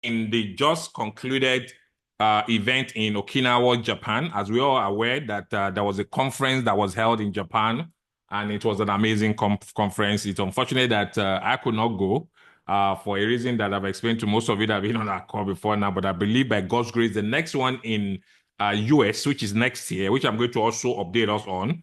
in the just concluded event in Okinawa, Japan. As we are aware that there was a conference that was held in Japan, and it was an amazing conference. It's unfortunate that I could not go for a reason that I've explained to most of you that have been on our call before now. But I believe by God's grace, the next one in US, which is next year, which I'm going to also update us on,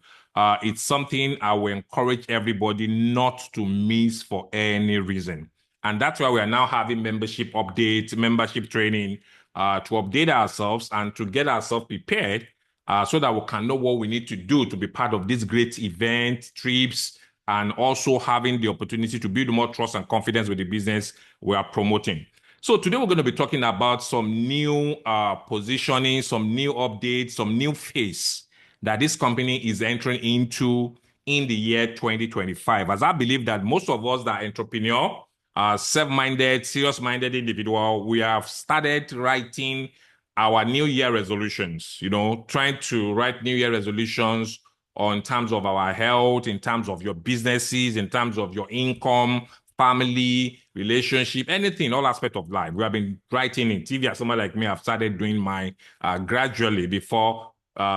it's something I will encourage everybody not to miss for any reason. And that's why we are now having membership updates, membership training to update ourselves and to get ourselves prepared so that we can know what we need to do to be part of this great event, trips, and also having the opportunity to build more trust and confidence with the business we are promoting. So today we're going to be talking about some new positioning, some new updates, some new phase that this company is entering into in the year 2025. As I believe that most of us that are entrepreneur, self-minded, serious-minded individual, we have started writing our New Year resolutions, trying to write New Year resolutions on terms of our health, in terms of your businesses, in terms of your income, family, relationship, anything, all aspect of life. We have been writing it. If you're someone like me, I've started doing mine gradually before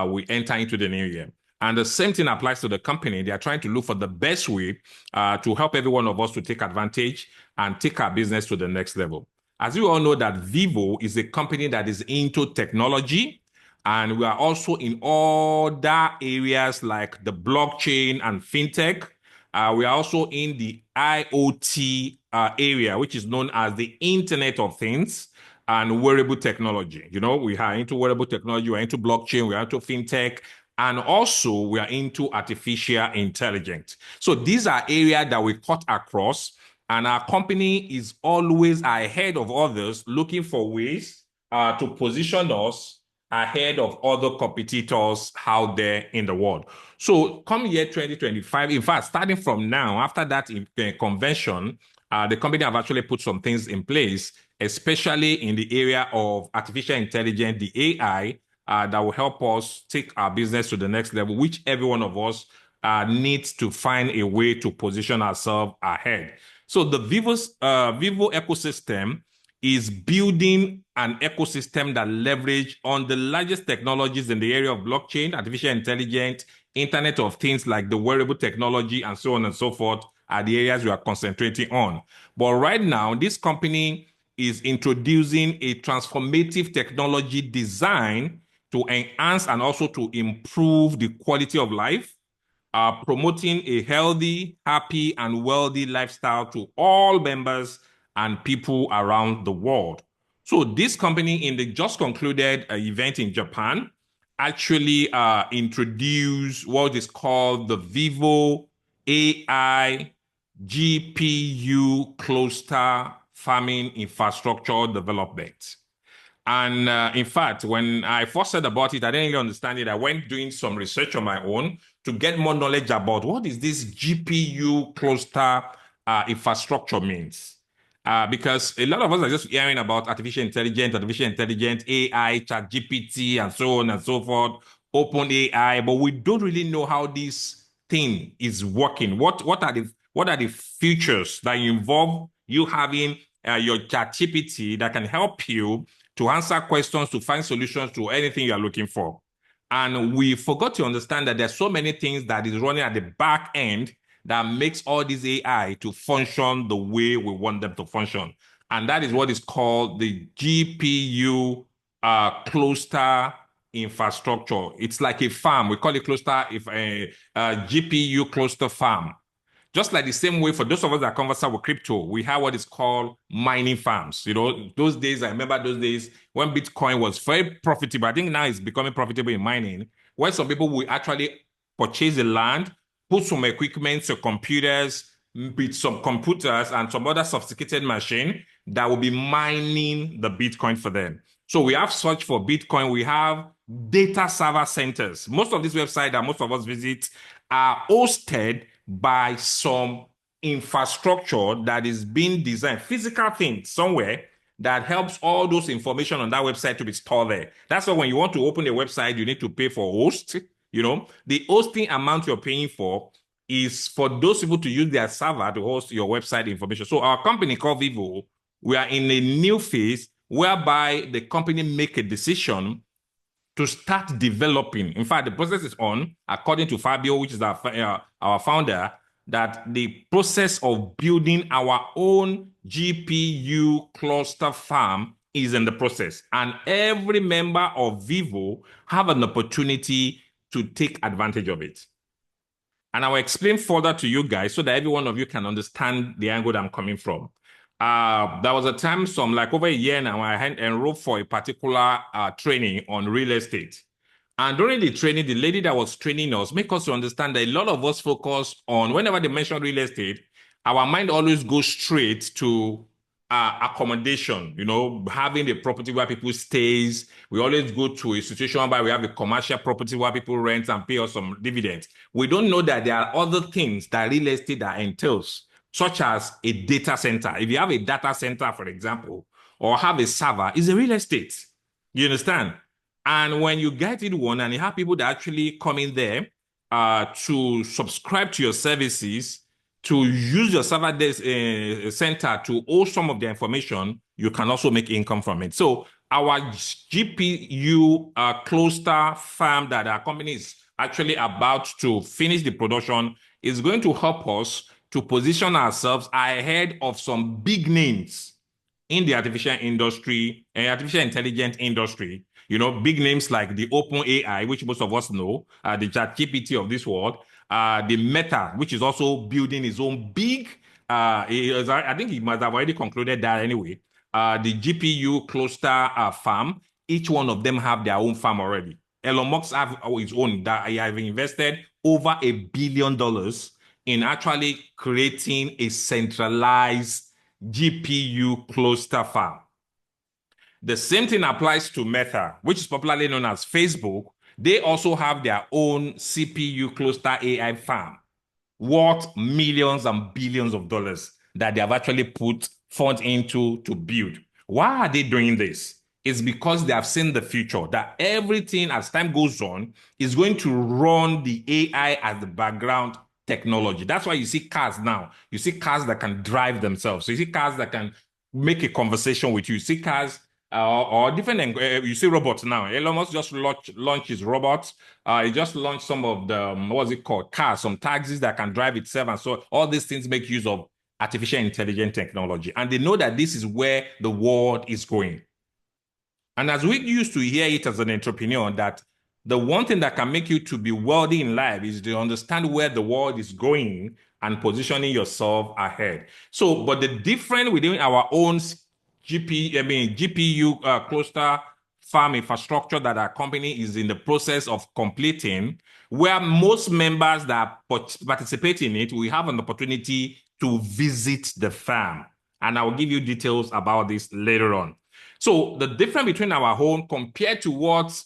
we enter into the new year. And the same thing applies to the company. They are trying to look for the best way to help every one of us to take advantage and take our business to the next level. As you all know that Vyvo is a company that is into technology, and we are also in other areas like the blockchain and fintech. We are also in the IoT area, which is known as the Internet of Things and wearable technology. We are into wearable technology, we're into blockchain, we're into fintech, and also we are into artificial intelligence. So these are areas that we cut across, and our company is always ahead of others, looking for ways to position us ahead of other competitors out there in the world. So come year 2025, in fact, starting from now, after that convention, the company have actually put some things in place, especially in the area of artificial intelligence, the AI, that will help us take our business to the next level, which every one of us needs to find a way to position ourselves ahead. So the Vyvo ecosystem is building an ecosystem that leverage on the largest technologies in the area of blockchain, artificial intelligence, Internet of Things like the wearable technology, and so on and so forth are the areas we are concentrating on. But right now, this company is introducing a transformative technology design to enhance and also to improve the quality of life, promoting a healthy, happy, and wealthy lifestyle to all members and people around the world. So this company in the just concluded event in Japan actually introduced what is called the Vyvo AI GPU cluster farming infrastructure development. And in fact, when I first heard about it, I didn't really understand it. I went doing some research on my own to get more knowledge about what is this GPU cluster infrastructure means. Because a lot of us are just hearing about artificial intelligence, AI, ChatGPT, and so on and so forth, open AI, but we don't really know how this thing is working. What are the features that involve you having your ChatGPT that can help you to answer questions, to find solutions to anything you are looking for? And we forgot to understand that there's so many things that is running at the back end that makes all these AI to function the way we want them to function. And that is what is called the GPU cluster infrastructure. It's like a farm. We call it cluster, if a GPU cluster farm. Just like the same way for those of us that converse with crypto, we have what is called mining farms. Those days, I remember those days when Bitcoin was very profitable. I think now it's becoming profitable in mining, where some people will actually purchase the land, put some equipment, some computers, with some computers and some other sophisticated machine that will be mining the Bitcoin for them. So we have search for Bitcoin. We have data server centers. Most of these websites that most of us visit are hosted by some infrastructure that is being designed, physical thing somewhere that helps all those information on that website to be stored there. That's why when you want to open a website, you need to pay for host. The hosting amount you're paying for is for those people to use their server to host your website information. So our company called Vyvo we are in a new phase whereby the company make a decision to start developing. In fact, the process is on, according to Fabio, which is our founder, that the process of building our own GPU cluster farm is in the process. And every member of Vyvo have an opportunity to take advantage of it. And I'll explain further to you guys so that every one of you can understand the angle that I'm coming from. There was a time, like over a year now, I had enrolled for a particular training on real estate. And during the training, the lady that was training us make us to understand that a lot of us focus on, whenever they mention real estate, our mind always goes straight to accommodation, having a property where people stays. We always go to a situation where we have a commercial property where people rent and pay us some dividends. We don't know that there are other things that real estate that entails, such as a data center. If you have a data center, for example, or have a server, it's a real estate. You understand? And when you get it one and you have people that actually come in there to subscribe to your services, to use your server center to hold some of the information, you can also make income from it. So our GPU cluster farm that our company is actually about to finish the production is going to help us to position ourselves ahead of some big names in the artificial industry and artificial intelligence industry. Big names like the OpenAI, which most of us know, the ChatGPT of this world, the Meta, which is also building its own big, I think he must have already concluded that anyway, the GPU cluster farm. Each one of them have their own farm already. Elon Musk have his own that he have invested over $1 billion in actually creating a centralized GPU cluster farm. The same thing applies to Meta, which is popularly known as Facebook. They also have their own CPU cluster AI farm, worth millions and billions of dollars that they have actually put funds into to build. Why are they doing this? It's because they have seen the future, that everything as time goes on is going to run the AI as the background technology. That's why you see cars now. You see cars that can drive themselves. So you see cars that can make a conversation with you. You see cars or different, you see robots now. Elon Musk just launched his robots. He just launched some of the, what's it called, cars, some taxis that can drive itself. And so all these things make use of artificial intelligence technology. And they know that this is where the world is going. And as we used to hear it as an entrepreneur, that the one thing that can make you to be wealthy in life is to understand where the world is going and positioning yourself ahead. So, but the difference within our own GPU cluster farm infrastructure that our company is in the process of completing, where most members that participate in it, we have an opportunity to visit the farm. And I will give you details about this later on. So the difference between our home compared to what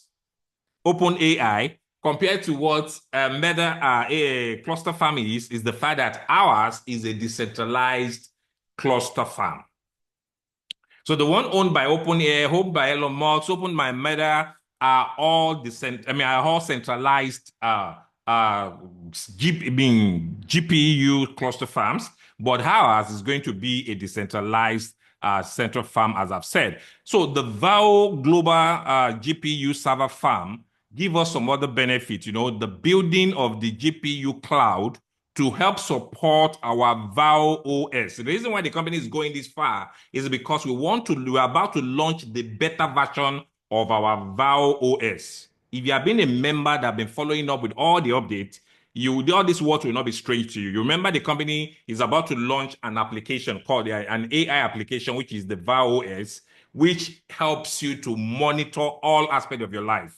OpenAI, compared to what Meta cluster farm is the fact that ours is a decentralized cluster farm. So the one owned by OpenAI, owned by Elon Musk, owned by Meta, are all centralized GPU cluster farms, but ours is going to be a decentralized central farm, as I've said. So the Vyvo global GPU server farm give us some other benefits, the building of the GPU cloud to help support our Vyvo OS. The reason why the company is going this far is because we're about to launch the beta version of our Vyvo OS. If you have been a member that have been following up with all the updates, all this words will not be strange to you. You remember the company is about to launch an application called an AI application, which is the Vyvo OS, which helps you to monitor all aspects of your life.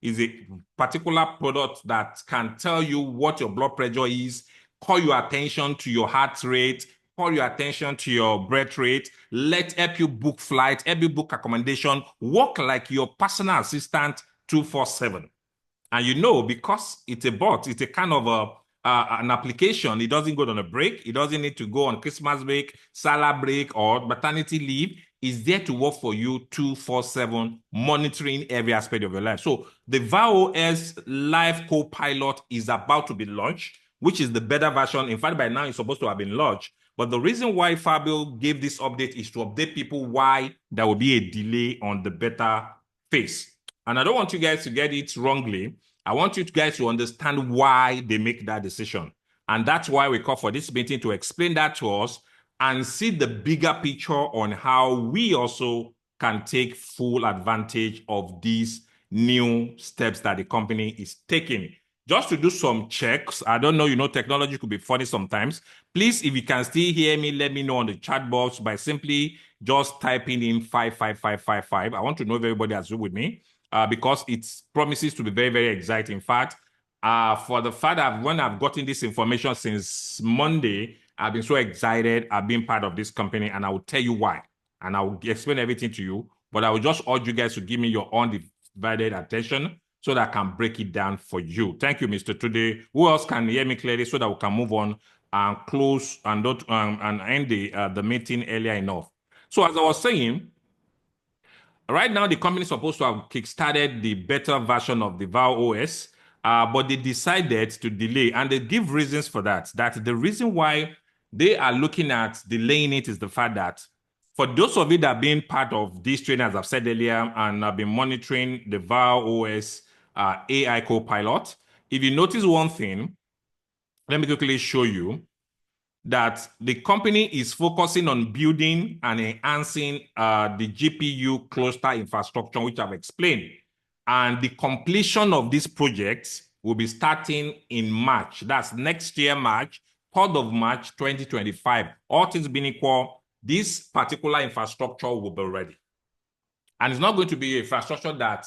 Is a particular product that can tell you what your blood pressure is, call your attention to your heart rate, call your attention to your breath rate, help you book flight, help you book accommodation, work like your personal assistant 24/7. And because it's a bot, it's a kind of an application. It doesn't go on a break. It doesn't need to go on Christmas break, salary break, or maternity leave. Is there to work for you 24/7, monitoring every aspect of your life. So the Vyvo OS Live Copilot is about to be launched, which is the beta version. In fact, by now it's supposed to have been launched, But the reason why Fabio gave this update is to update people why there will be a delay on the beta phase. And I don't want you guys to get it wrongly. I want you guys to understand why they make that decision. And that's why we call for this meeting to explain that to us and see the bigger picture on how we also can take full advantage of these new steps that the company is taking. Just to do some checks, I don't know, technology could be funny sometimes. Please, if you can still hear me, let me know on the chat box by simply just typing in 55555. I want to know if everybody has been with me because it promises to be very, very exciting. In fact, for the fact that when I've gotten this information since Monday, I've been so excited. I've been part of this company, and I will tell you why. And I will explain everything to you. But I will just urge you guys to give me your undivided attention so that I can break it down for you. Thank you, Mr. Today. Who else can hear me clearly so that we can move on and close and end the meeting earlier enough? So as I was saying, right now the company is supposed to have kickstarted the beta version of the Vyvo OS, but they decided to delay, and they give reasons for that. That the reason why they are looking at delaying it is the fact that for those of you that have been part of this training, as I've said earlier, and have been monitoring the Vyvo OS AI Copilot, if you notice one thing, let me quickly show you that the company is focusing on building and enhancing the GPU cluster infrastructure, which I've explained. And the completion of this project will be starting in March. That's next year, March, 3rd of March, 2025. All things being equal, this particular infrastructure will be ready. And it's not going to be infrastructure that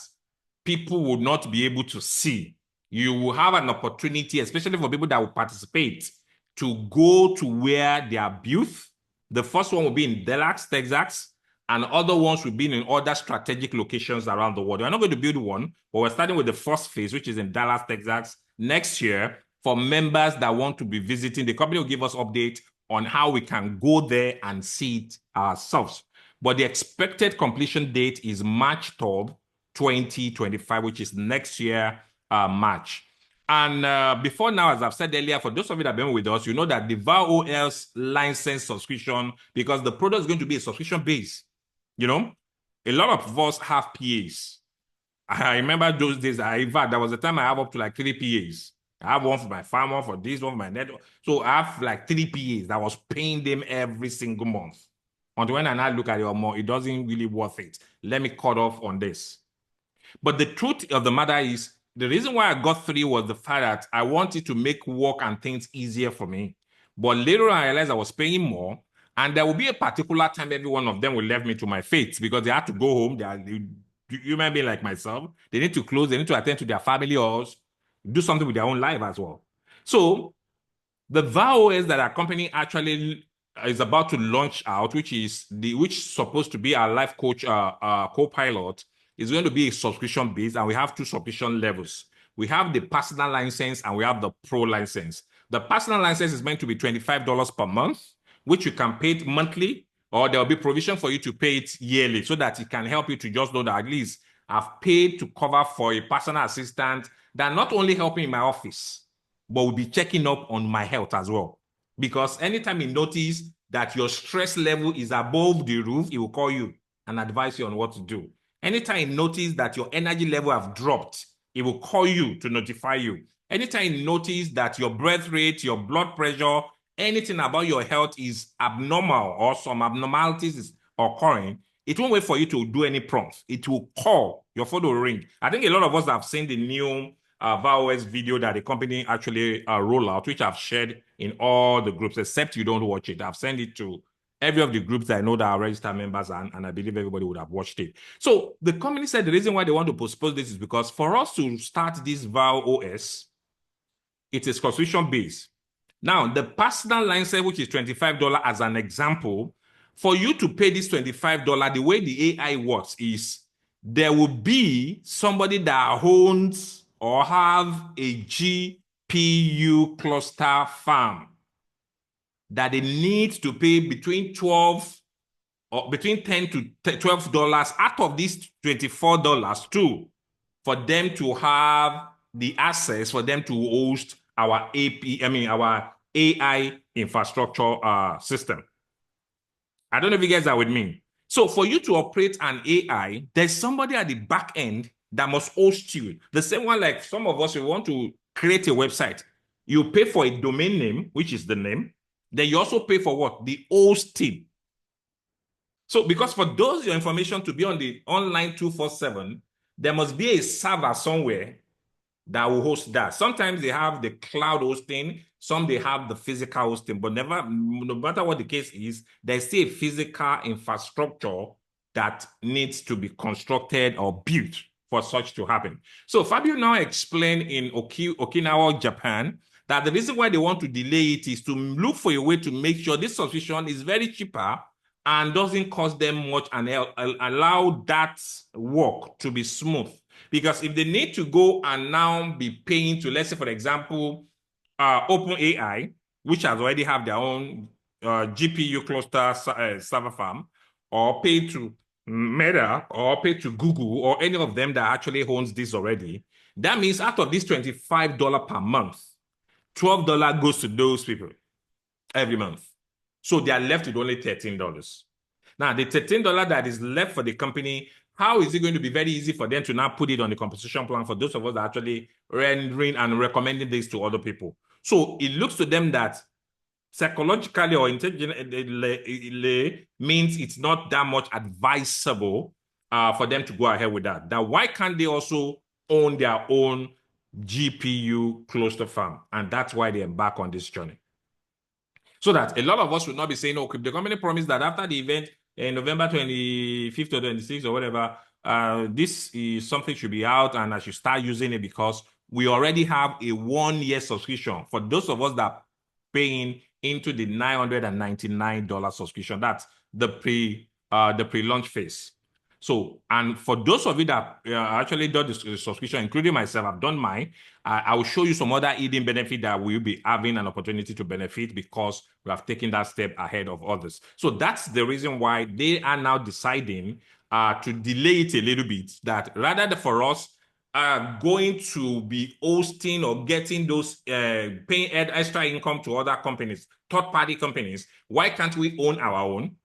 people will not be able to see. You will have an opportunity, especially for people that will participate, to go to where they are built. The first one will be in Dallas, Texas, and other ones will be in other strategic locations around the world. We're not going to build one, but we're starting with the first phase, which is in Dallas, Texas, next year. For members that want to be visiting, the company will give us update on how we can go there and see it ourselves. But the expected completion date is March 3rd, 2025, which is next year, March. And before now, as I've said earlier, for those of you that have been with us, you know that the Vyvo OS license subscription, because the product is going to be a subscription base. A lot of us have PAs. I remember those days. In fact, there was a time I have up to like 3 PAs. I have one for my farm, one for this, one for my network. So I have like 3 PAs that was paying them every single month. Until when I now look at it more, it doesn't really worth it. Let me cut off on this. But the truth of the matter is, the reason why I got 3 was the fact that I wanted to make work and things easier for me. But later on, I realized I was paying more, and there will be a particular time every one of them will leave me to my fate because they had to go home. They human being like myself. They need to close. They need to attend to their family or do something with their own life as well. So the Vyvo OS that our company actually is about to launch out, which is supposed to be our life coach co-pilot, is going to be a subscription base, and we have 2 subscription levels. We have the personal license and we have the pro license. The personal license is meant to be $25 per month, which you can pay it monthly, or there will be provision for you to pay it yearly so that it can help you to just know that at least I've paid to cover for a personal assistant that not only helping in my office, but will be checking up on my health as well. Because anytime you notice that your stress level is above the roof, it will call you and advise you on what to do. Anytime you notice that your energy level have dropped, it will call you to notify you. Anytime you notice that your breath rate, your blood pressure, anything about your health is abnormal or some abnormalities is occurring, it won't wait for you to do any prompts. It will call, your phone will ring. I think a lot of us have seen the new Vyvo OS video that the company actually roll out, which I've shared in all the groups, except you don't watch it. I've sent it to every of the groups that I know that are registered members, and I believe everybody would have watched it. So the company said the reason why they want to postpone this is because for us to start this Vyvo OS, it's a subscription base. Now, the personal license, which is $25 as an example, for you to pay this $25, the way the AI works is there will be somebody that owns or have a GPU cluster farm that they need to pay between 12 or between $10 to $12 out of these $24 too, for them to have the access for them to host our AI infrastructure system. I don't know if you guys are with me. So for you to operate an AI, there's somebody at the back end that must host you. The same one like some of us, we want to create a website. You pay for a domain name, which is the name. Then you also pay for what? The hosting. So because for those your information to be on the online 247, there must be a server somewhere that will host that. Sometimes they have the cloud hosting, some they have the physical hosting, but never, no matter what the case is, there's still a physical infrastructure that needs to be constructed or built for such to happen. So Fabio now explained in Okinawa, Japan, that the reason why they want to delay it is to look for a way to make sure this subscription is very cheaper and doesn't cost them much and allow that work to be smooth. Because if they need to go and now be paying to, let's say, for example, OpenAI, which has already have their own GPU cluster server farm, or pay to Meta, or pay to Google, or any of them that actually owns this already, that means out of this $25 per month, $12 goes to those people every month. So they are left with only $13. Now, the $13 that is left for the company, how is it going to be very easy for them to now put it on the compensation plan for those of us that are actually rendering and recommending this to other people? So it looks to them that psychologically or intelligently means it's not that much advisable for them to go ahead with that. That why can't they also own their own GPU cluster farm? And that's why they embark on this journey. So that a lot of us will not be saying, oh, the company promised that after the event in November 25th or 26th or whatever, this is something should be out and I should start using it because we already have a 1-year subscription. For those of us that are paying into the $999 subscription, that's the pre-launch phase. So, and for those of you that actually done the subscription, including myself, I've done mine. I will show you some other hidden benefit that we'll be having an opportunity to benefit because we have taken that step ahead of others. So that's the reason why they are now deciding to delay it a little bit, that rather than for us going to be hosting or getting those paying extra income to other companies, third-party companies, why can't we own our own?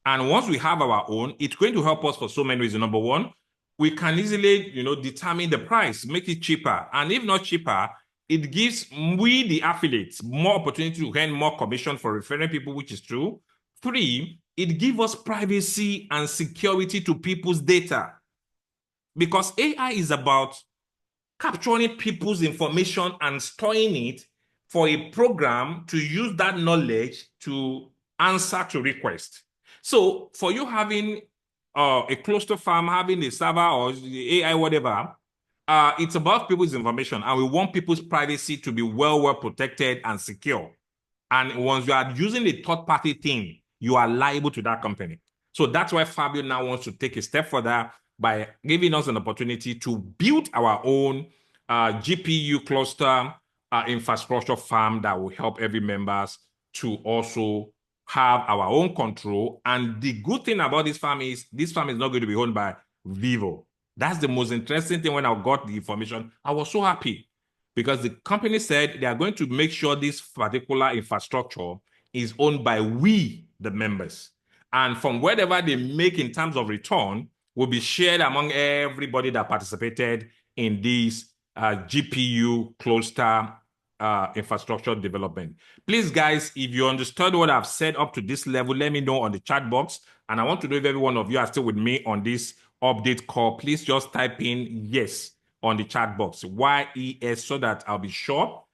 And once we have our own, it's going to help us for so many reasons. Number one, we can easily, determine the price, make it cheaper. And if not cheaper, it gives we, the affiliates, more opportunity to earn more commission for referring people, which is true. 3, it gives us privacy and security to people's data. Because AI is about capturing people's information and storing it for a program to use that knowledge to answer to requests. So for you having a cluster farm, having a server or the AI, whatever, it's about people's information and we want people's privacy to be well protected and secure. And once you are using a third-party thing, you are liable to that company. So that's why Fabio now wants to take a step further by giving us an opportunity to build our own GPU cluster infrastructure farm that will help every members to also have our own control. And the good thing about this farm is not going to be owned by Vyvo. That's the most interesting thing. When I got the information, I was so happy because the company said they are going to make sure this particular infrastructure is owned by we, the members. And from whatever they make in terms of return will be shared among everybody that participated in this GPU cluster infrastructure development. Please, guys, if you understood what I've said up to this level, let me know on the chat box. And I want to know if every one of you are still with me on this update call. Please just type in yes on the chat box, YES, so that I'll be sure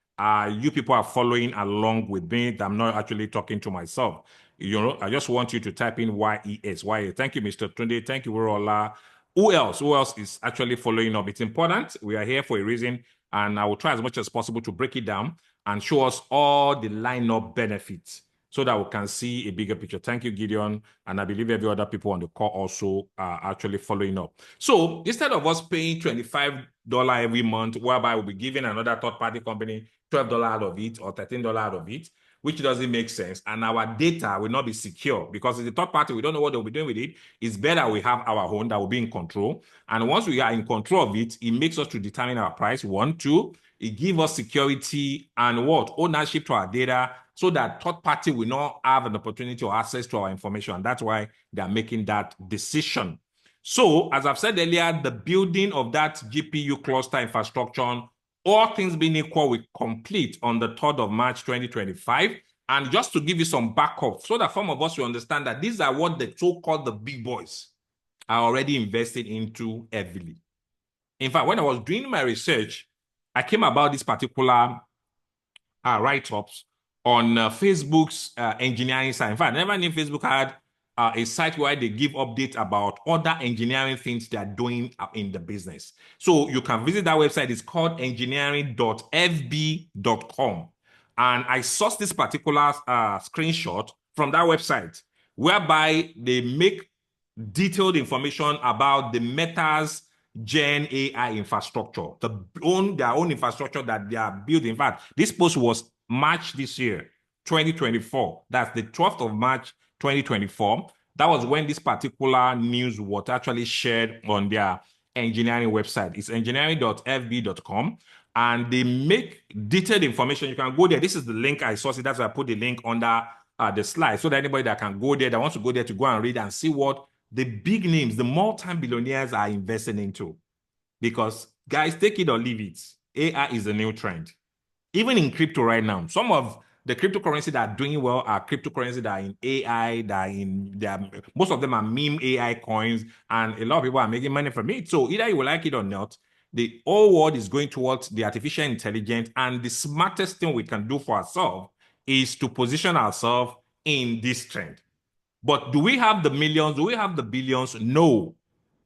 you people are following along with me, that I'm not actually talking to myself. I just want you to type in YES. Thank you, Mr. Tunde. Thank you, Urola. Who else is actually following up? It's important. We are here for a reason, and I will try as much as possible to break it down and show us all the lineup benefits so that we can see a bigger picture. Thank you, Gideon. And I believe every other people on the call also are actually following up. So instead of us paying $25 every month, whereby we'll be giving another third-party company $12 out of it or $13 out of it, which doesn't make sense. And our data will not be secure because it's a third party. We don't know what they'll be doing with it. It's better we have our own that will be in control. And once we are in control of it, it makes us to determine our price. 1, 2, it gives us security and what? Ownership to our data so that third party will not have an opportunity or access to our information. And that's why they're making that decision. So, as I've said earlier, the building of that GPU cluster infrastructure, all things being equal, will complete on the 3rd of March 2025. And just to give you some backup, so that some of us will understand that these are what the so-called the big boys are already invested into heavily. In fact, when I was doing my research, I came about this particular write-ups on Facebook's engineering site. In fact, I never knew Facebook had a site where they give updates about other engineering things they're doing in the business. So you can visit that website. It's called engineering.fb.com. And I sourced this particular screenshot from that website, whereby they make detailed information about the Meta's Gen AI infrastructure, their own infrastructure that they are building. In fact, this post was March this year, 2024. That's the 12th of March, 2024. That was when this particular news was actually shared on their engineering website. It's engineering.fb.com. And they make detailed information. You can go there. This is the link I saw. That's why I put the link under the slide so that anybody that can go there, that wants to go there to go and read and see what the big names, the multi-billionaires are investing into. Because, guys, take it or leave it, AI is a new trend. Even in crypto right now, some of the cryptocurrency that are doing well are cryptocurrency that are in AI, most of them are meme AI coins, and a lot of people are making money from it. So either you will like it or not, the whole world is going towards the artificial intelligence, and the smartest thing we can do for ourselves is to position ourselves in this trend. But do we have the millions? Do we have the billions? No.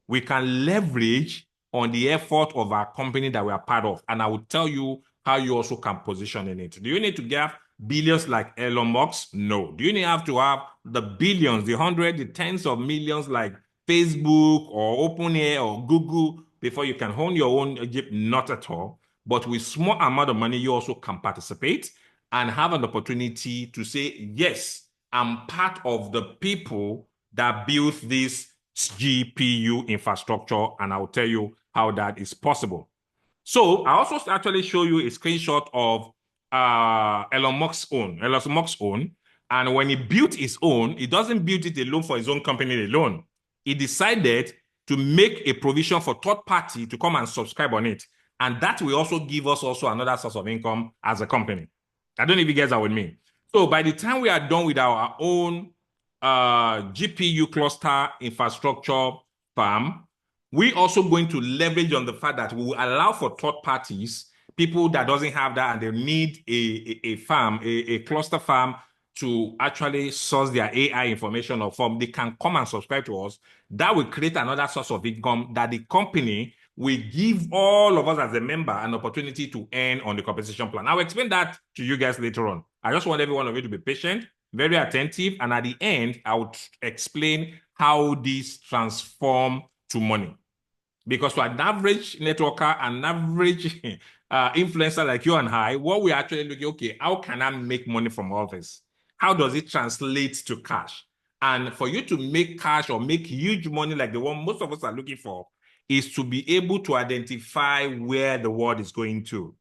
We can leverage on the effort of our company that we are part of. And I will tell you how you also can position in it. Do you need to get billions like Elon Musk? No. Do you have to have the billions, the hundreds, the tens of millions like Facebook or OpenAI or Google before you can own your own Egypt? Not at all. But with small amount of money, you also can participate and have an opportunity to say, yes, I'm part of the people that built this GPU infrastructure, and I'll tell you how that is possible. So I also actually show you a screenshot of Elon Musk's own. And when he built his own, he doesn't build it alone for his own company alone. He decided to make a provision for third party to come and subscribe on it. And that will also give us also another source of income as a company. I don't know if you guys are with me. So by the time we are done with our own GPU cluster infrastructure farm, we're also going to leverage on the fact that we will allow for third parties, people that doesn't have that and they need a farm, a cluster farm to actually source their AI information or form. They can come and subscribe to us. That will create another source of income that the company will give all of us as a member an opportunity to earn on the compensation plan. I'll explain that to you guys later on. I just want every one of you to be patient, very attentive, and at the end, I will explain how this transform to money. Because to an average networker, an average influencer like you and I, what we're actually looking, okay, how can I make money from all this? How does it translate to cash? And for you to make cash or make huge money like the one most of us are looking for, is to be able to identify where the world is going to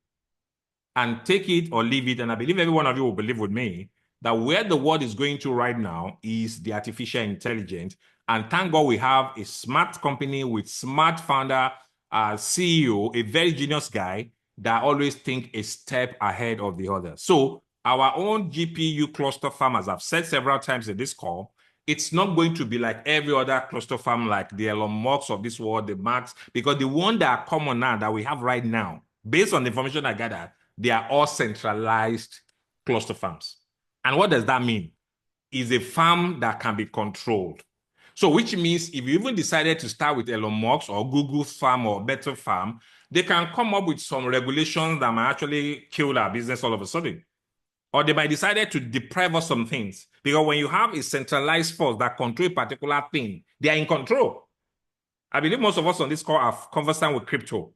and take it or leave it. And I believe every one of you will believe with me that where the world is going to right now is the artificial intelligence. And thank God we have a smart company with smart founder, CEO, a very genius guy that always think a step ahead of the other. So our own GPU cluster farm, as I've said several times in this call, it's not going to be like every other cluster farm like the Elon Musk of this world, the Max, because the one that are common now that we have right now, based on the information I gathered, they are all centralized cluster farms. And what does that mean? Is a farm that can be controlled. So which means if you even decided to start with Elon Musk or Google's farm or Better Farm, they can come up with some regulations that might actually kill our business all of a sudden. Or they might decide to deprive us some things. Because when you have a centralized force that control a particular thing, they are in control. I believe most of us on this call are conversant with crypto.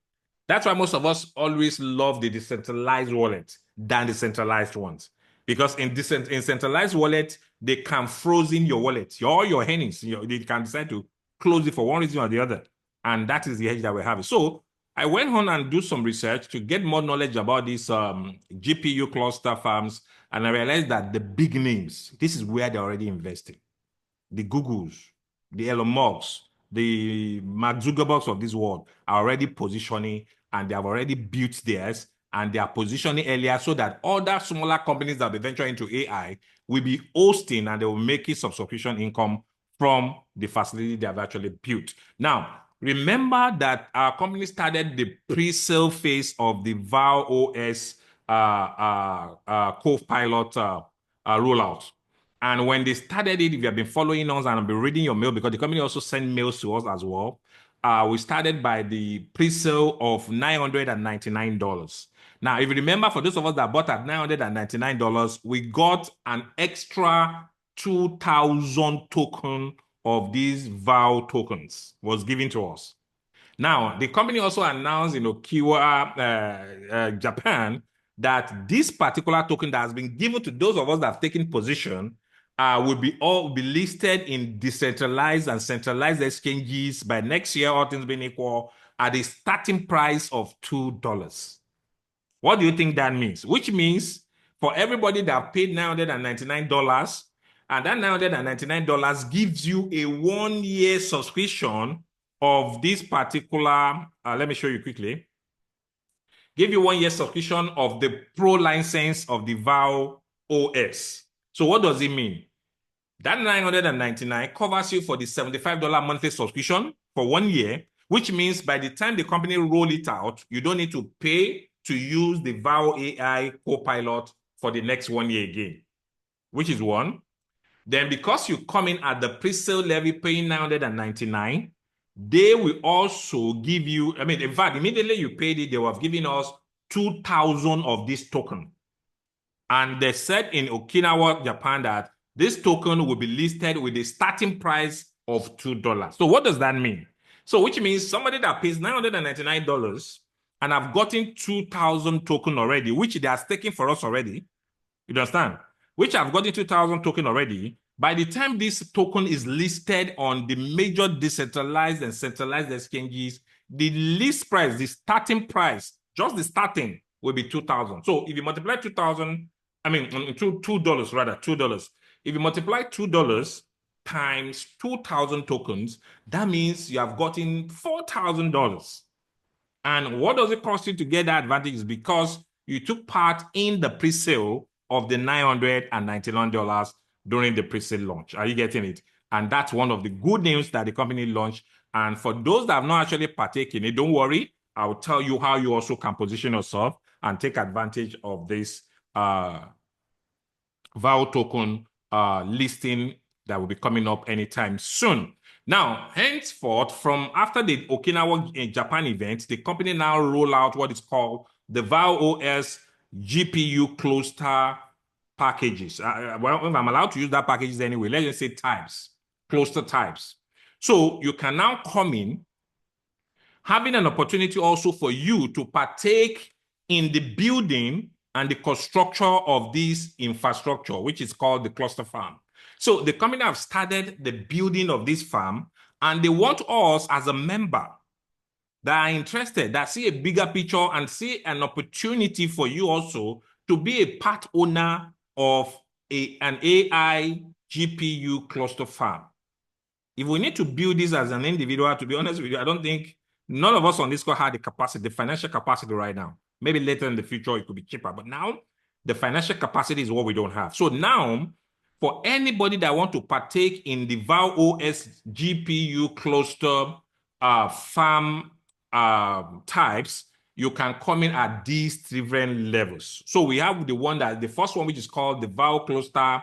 That's why most of us always love the decentralized wallet than the centralized ones. Because in centralized wallet, they can frozen your wallet, all your earnings. They can decide to close it for one reason or the other. And that is the hedge that we have. So I went on and do some research to get more knowledge about these GPU cluster farms. And I realized that the big names, this is where they're already investing. The Googles, the Elon Musks, the Mark Zuckerbergs of this world are already positioning, and they have already built theirs, and they are positioning earlier so that other smaller companies that will venture into AI will be hosting, and they will make it subscription income from the facility they have actually built. Now, remember that our company started the pre-sale phase of the Vyvo OS co-pilot rollout. And when they started it, if you have been following us and have been reading your mail, because the company also sent mails to us as well, we started by the pre-sale of $999. Now, if you remember, for those of us that bought at $999, we got an extra 2,000 token of these VOW tokens was given to us. Now, the company also announced in Okinawa, Japan, that this particular token that has been given to those of us that have taken position will be listed in decentralized and centralized exchanges by next year, all things being equal, at a starting price of $2. What do you think that means? Which means for everybody that paid $999, and that $999 gives you a 1-year subscription of this particular, let me show you quickly. Give you 1-year subscription of the pro license of the Vyvo OS. So what does it mean? That $999 covers you for the $75 monthly subscription for 1 year, which means by the time the company roll it out, you don't need to pay to use the Vyvo AI Copilot for the next 1 year again, which is one. Then because you come in at the pre-sale level paying $999, they will also give you, in fact, immediately you paid it, they were giving us 2,000 of this token. And they said in Okinawa, Japan, that this token will be listed with a starting price of $2. So what does that mean? So which means somebody that pays $999 and have gotten 2,000 token already, which they are staking for us already, you understand? Which have gotten 2,000 token already, by the time this token is listed on the major decentralized and centralized exchanges, the list price, the starting price, just the starting will be 2,000. So if you multiply 2,000, $2 rather, $2. If you multiply $2 times 2,000 tokens, that means you have gotten $4,000. And what does it cost you to get that advantage? Is because you took part in the pre-sale of the $999 during the pre-sale launch. Are you getting it? And that's one of the good news that the company launched. And for those that have not actually partaken in it, don't worry. I will tell you how you also can position yourself and take advantage of this VOW token listing that will be coming up anytime soon. Now, henceforth, from after the Okinawa Japan event, the company now roll out what is called the Vyvo OS GPU cluster packages. Well, if I'm allowed to use that packages anyway, let's just say types, cluster types. So you can now come in, having an opportunity also for you to partake in the building and the construction of this infrastructure, which is called the cluster farm. So the company have started the building of this farm, and they want us as a member that are interested, that see a bigger picture and see an opportunity for you also to be a part owner of an AI GPU cluster farm. If we need to build this as an individual, to be honest with you, I don't think none of us on this call had the capacity, the financial capacity right now. Maybe later in the future, it could be cheaper. But now, the financial capacity is what we don't have. So now, for anybody that want to partake in the Vyvo OS GPU cluster farm types, you can come in at these different levels. So we have the first one, which is called the Vyvo cluster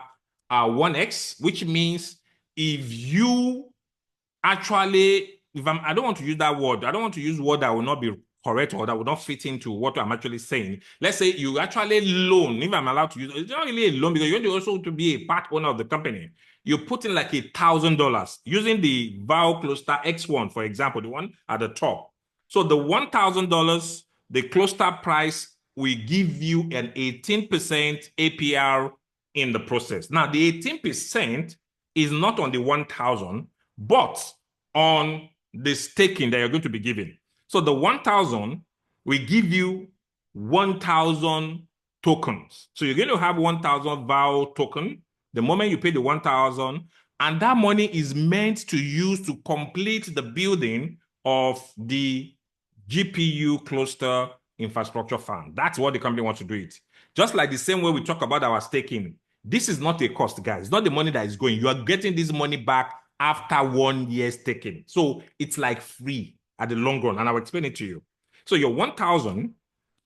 1X, which means if you actually, I don't want to use that word. I don't want to use word that will not be correct or that will not fit into what I'm actually saying. Let's say you actually loan, if I'm allowed to use, it's not really a loan because you want to also to be a part owner of the company. You put in like $1,000 using the Vyvo cluster X1, for example, the one at the top. So the $1,000, the cluster price will give you an 18% APR in the process. Now, the 18% is not on the 1,000, but on the staking that you're going to be given. So the 1,000 will give you 1,000 tokens. So you're going to have 1,000 VAL token the moment you pay the 1,000, and that money is meant to use to complete the building of the GPU cluster infrastructure farm. That's what the company wants to do it. Just like the same way we talk about our staking. This is not a cost, guys. It's not the money that is going. You are getting this money back after 1 year staking. So it's like free at the long run, and I'll explain it to you. So your 1,000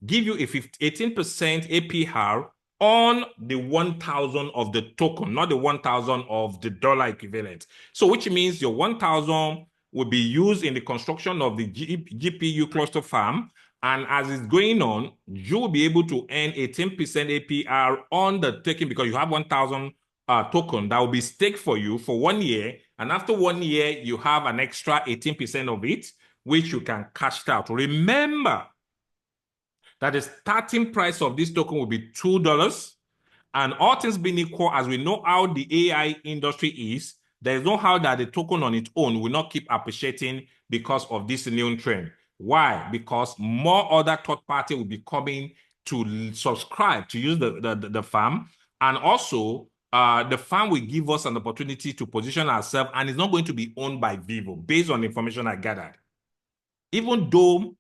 give you a 18% APR on the 1,000 of the token, not the 1,000 of the dollar equivalent. So which means your 1,000 will be used in the construction of the GPU cluster farm. And as it's going on, you will be able to earn a 10% APR on the taking because you have 1,000 token that will be staked for you for 1 year. And after 1 year, you have an extra 18% of it, which you can cash out. Remember that the starting price of this token will be $2. And all things being equal, as we know how the AI industry is, there is no how that the token on its own will not keep appreciating because of this new trend. Why? Because more other third party will be coming to subscribe to use the farm. And also, the farm will give us an opportunity to position ourselves, and it's not going to be owned by Vyvo, based on the information I gathered. Even though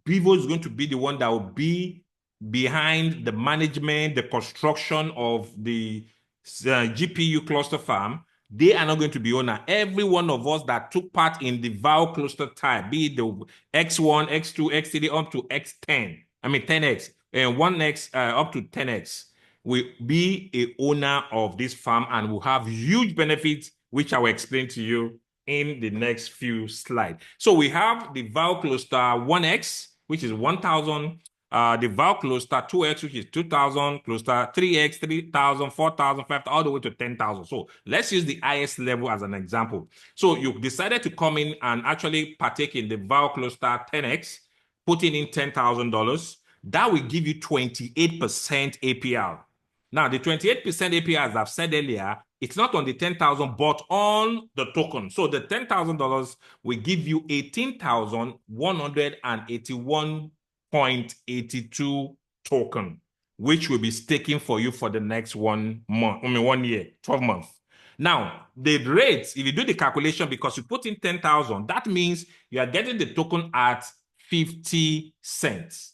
Vyvo is going to be the one that will be behind the management, the construction of the GPU cluster farm, they are not going to be owner. Every one of us that took part in the VAL cluster type, be it the X1, X2, X3, up to X10, I mean 10X, and 1X up to 10X, will be a owner of this farm and will have huge benefits, which I will explain to you in the next few slides. So we have the VAL cluster 1X, which is 1,000, the VAL cluster 2X, which is 2,000, cluster 3X, 3,000, 4,000, 5,000, all the way to 10,000. So let's use the highest level as an example. So you decided to come in and actually partake in the VAL cluster 10X, putting in $10,000. That will give you 28% APR. Now, the 28% APR, as I've said earlier, it's not on the 10,000, but on the token. So the $10,000 will give you 18,181.82 token, which will be staking for you for the next 1 month, 1 year, 12 months. Now, the rates, if you do the calculation, because you put in 10,000, that means you are getting the token at 50 cents.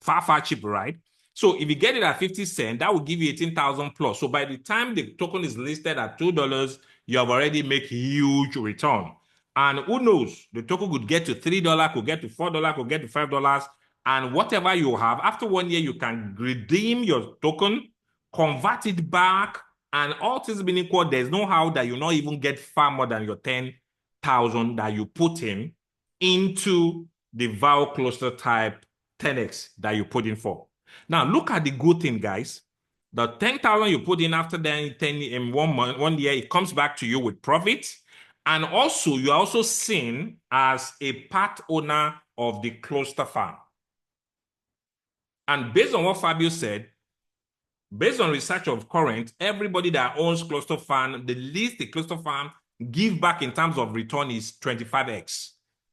Far, far cheaper, right? So if you get it at 50 cents, that will give you 18,000 plus. So by the time the token is listed at $2, you have already made huge return. And who knows, the token could get to $3, could get to $4, could get to $5. And whatever you have, after 1 year, you can redeem your token, convert it back, and all things being equal, there's no how that you not even get far more than your 10,000 that you put in into the VAL cluster type 10X that you put in for. Now, look at the good thing, guys. The 10,000 you put in after then 10 in 1 month, 1 year, it comes back to you with profit. And also, you're also seen as a part owner of the cluster farm. And based on what Fabio said, based on research of current, everybody that owns cluster farm, the least the cluster farm give back in terms of return is 25x.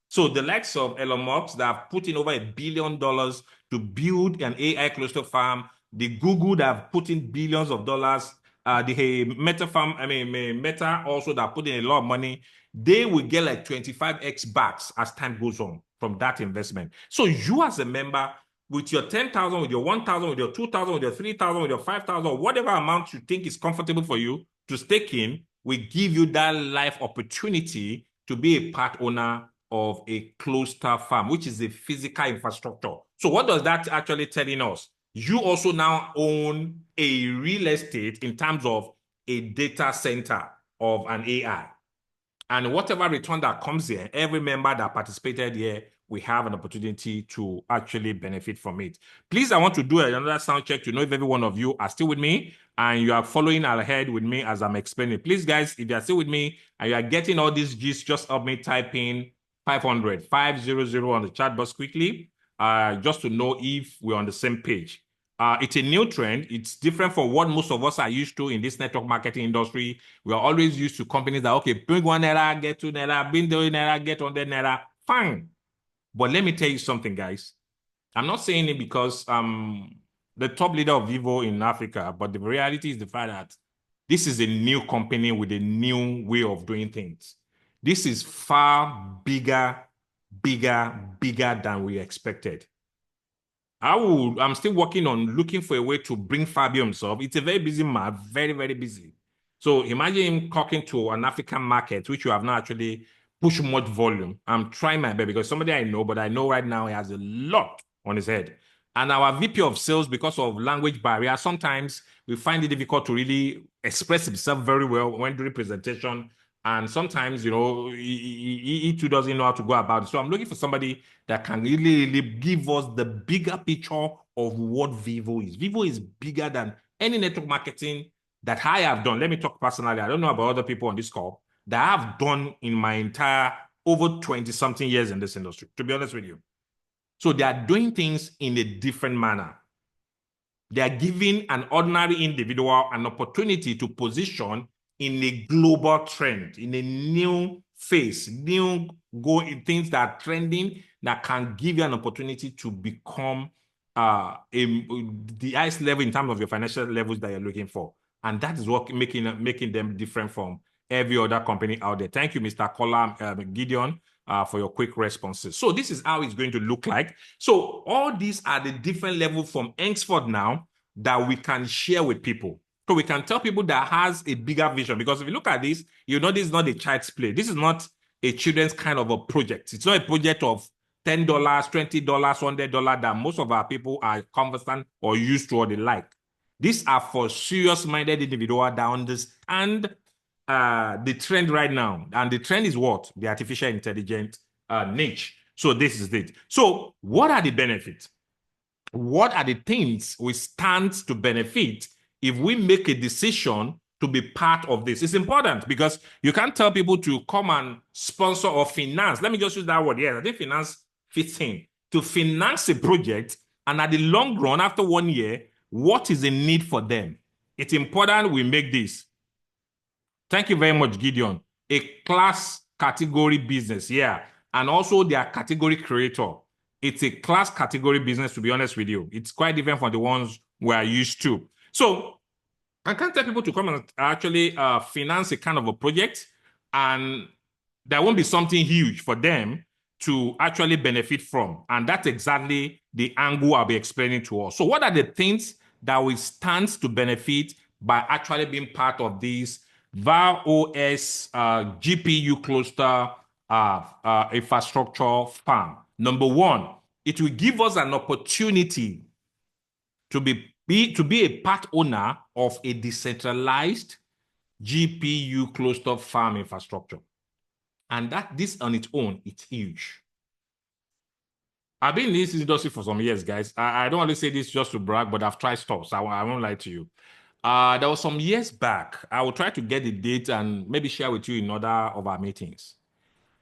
So the likes of Elon Musk that have put in over $1 billion to build an AI cluster farm, the Google that have put in billions of dollars, the Meta farm, Meta also that put in a lot of money, they will get like 25x backs as time goes on from that investment. So you as a member, with your 10,000, with your 1,000, with your 2,000, with your 3,000, with your 5,000, whatever amount you think is comfortable for you to stake in, we give you that life opportunity to be a part owner of a cluster farm, which is a physical infrastructure. So what does that actually telling us? You also now own a real estate in terms of a data center of an AI. And whatever return that comes here, every member that participated here, we have an opportunity to actually benefit from it. Please, I want to do another sound check to know if every one of you are still with me and you are following ahead with me as I'm explaining. Please, guys, if you are still with me and you are getting all these gist, just help me type in 500 on the chat box quickly, just to know if we're on the same page. It's a new trend. It's different from what most of us are used to in this network marketing industry. We are always used to companies that, okay, bring 1 naira, get 2 naira, bring 3 naira, get 100 naira. Fine. But let me tell you something, guys. I'm not saying it because the top leader of Vyvo in Africa, but the reality is the fact that this is a new company with a new way of doing things. This is far bigger than we expected. I'm still working on looking for a way to bring Fabio himself. It's a very busy man, very busy. So imagine him talking to an African market, which you have not actually pushed much volume. I'm trying my best because somebody I know, but I know right now he has a lot on his head. And our VP of sales, because of language barrier, sometimes we find it difficult to really express himself very well when doing presentation. And sometimes, he too doesn't know how to go about it. So I'm looking for somebody that can really give us the bigger picture of what Vyvo is. Vyvo is bigger than any network marketing that I have done. Let me talk personally. I don't know about other people on this call that I have done in my entire over 20-something years in this industry, to be honest with you. So they are doing things in a different manner. They are giving an ordinary individual an opportunity to position in a global trend, in a new phase, new things that are trending that can give you an opportunity to become the highest level in terms of your financial levels that you're looking for. And that is what making them different from every other company out there. Thank you, Mr. Kola Gideon, for your quick responses. So this is how it's going to look like. So all these are the different levels from henceforth now that we can share with people. So we can tell people that has a bigger vision. Because if you look at this, you know this is not a child's play. This is not a children's kind of a project. It's not a project of $10, $20, $100 that most of our people are conversant or used to or they like. These are for serious-minded individuals that understand the trend right now. And the trend is what? The artificial intelligence niche. So this is it. So what are the benefits? What are the things we stand to benefit if we make a decision to be part of this? It's important because you can't tell people to come and sponsor or finance. Let me just use that word. Yes, I think finance fits in. To finance a project, and at the long run, after 1 year, what is the need for them? It's important we make this. Thank you very much, Gideon. A class category business, yeah. And also their category creator. It's a class category business, to be honest with you. It's quite different from the ones we are used to. So I can't tell people to come and actually finance a kind of a project, and there won't be something huge for them to actually benefit from. And that's exactly the angle I'll be explaining to us. So what are the things that will stand to benefit by actually being part of this VAR-OS GPU cluster infrastructure farm? Number one, it will give us an opportunity to be a part owner of a decentralized GPU cluster farm infrastructure. And this on its own, it's huge. I've been in this industry for some years, guys. I don't want to say this just to brag, but I've tried stuff, so I won't lie to you. There was some years back. I will try to get the date and maybe share with you in other of our meetings.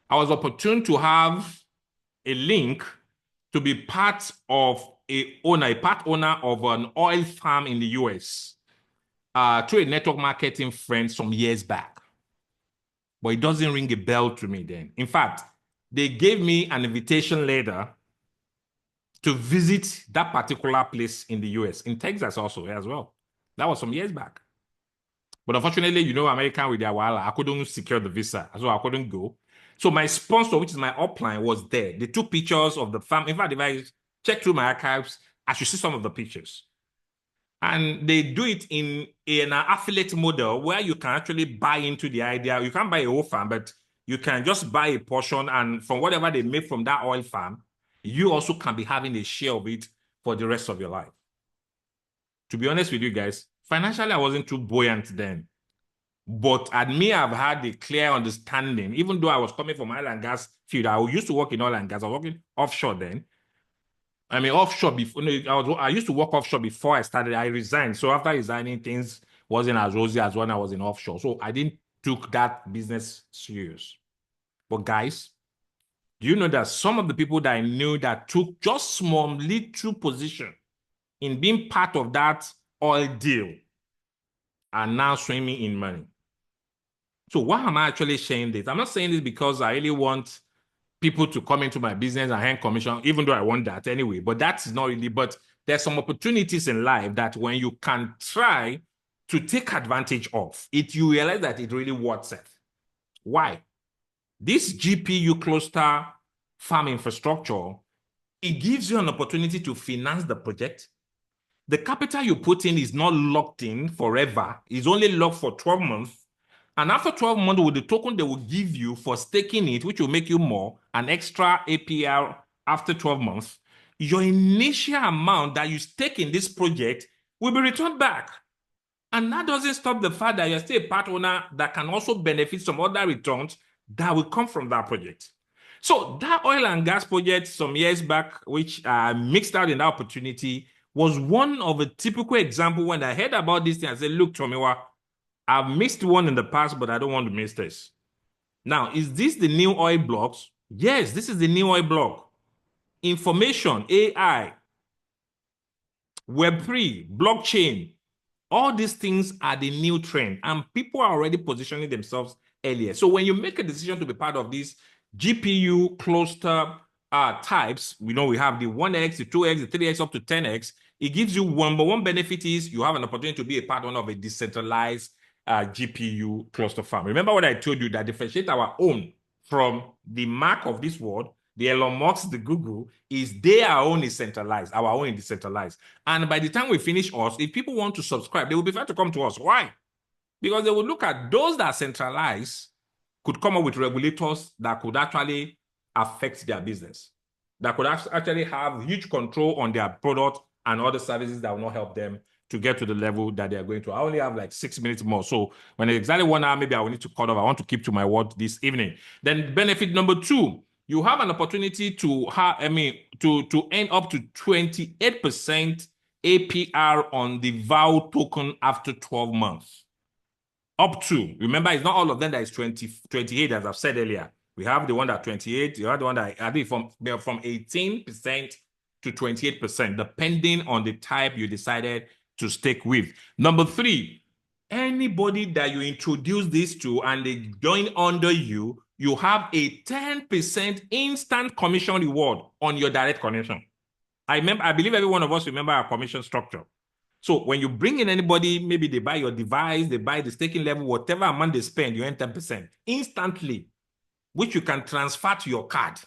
I was opportune to have a link to be part owner of an oil farm in the US through a network marketing friend some years back. But it doesn't ring a bell to me then. In fact, they gave me an invitation letter to visit that particular place in the US, in Texas also as well. That was some years back. But unfortunately, American with their while, I couldn't secure the visa, so I couldn't go. So my sponsor, which is my upline, was there. They took pictures of the farm. In fact, if I check through my archives, I should see some of the pictures. And they do it in an affiliate model where you can actually buy into the idea. You can't buy a whole farm, but you can just buy a portion, and from whatever they make from that oil farm, you also can be having a share of it for the rest of your life. To be honest with you guys, financially, I wasn't too buoyant then. But I may have had a clear understanding, even though I was coming from oil and gas field. I used to work in oil and gas. I was working offshore then. I mean, offshore before. I used to work offshore before I started. I resigned. So after resigning, things wasn't as rosy as when I was in offshore. So I didn't took that business serious. But guys, do you know that some of the people that I knew that took just small little position in being part of that oil deal are now swimming in money. So why am I actually saying this? I'm not saying this because I really want people to come into my business and earn commission, even though I want that anyway. But that's not really, but there's some opportunities in life that when you can try to take advantage of it, you realize that it really worth it. Why? This GPU cluster farm infrastructure, it gives you an opportunity to finance the project. The capital you put in is not locked in forever. It's only locked for 12 months. And after 12 months, with the token they will give you for staking it, which will make you more, an extra APR after 12 months, your initial amount that you stake in this project will be returned back. And that doesn't stop the fact that you're still a part owner that can also benefit some other returns that will come from that project. So that oil and gas project some years back, which mixed out in that opportunity, was one of a typical example. When I heard about this thing, I said, look, Tomiwa, I've missed one in the past, but I don't want to miss this. Now, is this the new oil blocks? Yes, this is the new oil block. Information, AI, Web3, blockchain, all these things are the new trend, and people are already positioning themselves earlier. So when you make a decision to be part of these GPU cluster types, we know we have the 1x, the 2x, the 3x, up to 10x. It gives you one benefit is you have an opportunity to be a part of a decentralized GPU cluster farm. Remember what I told you that differentiate our own from the mark of this world, the Elon Musk, the Google, is their own is centralized, our own is decentralized. And by the time we finish us, if people want to subscribe, they will prefer to come to us. Why? Because they will look at those that are centralized, could come up with regulators that could actually affect their business, that could actually have huge control on their product and other services that will not help them to get to the level that they are going to. I only have like 6 minutes more. So when it's exactly 1 hour, maybe I will need to cut off. I want to keep to my word this evening. Then benefit number 2, you have an opportunity to have, to earn up to 28% APR on the Vyvo token after 12 months. Up to, remember, it's not all of them that is 28, as I've said earlier. We have the one that 28, you have the one that I think from 18% to 28%, depending on the type you decided to stick with. Number 3, anybody that you introduce this to and they join under you, you have a 10% instant commission reward on your direct connection. I believe every one of us remember our commission structure. So when you bring in anybody, maybe they buy your device, they buy the staking level, whatever amount they spend, you earn 10% instantly, which you can transfer to your card.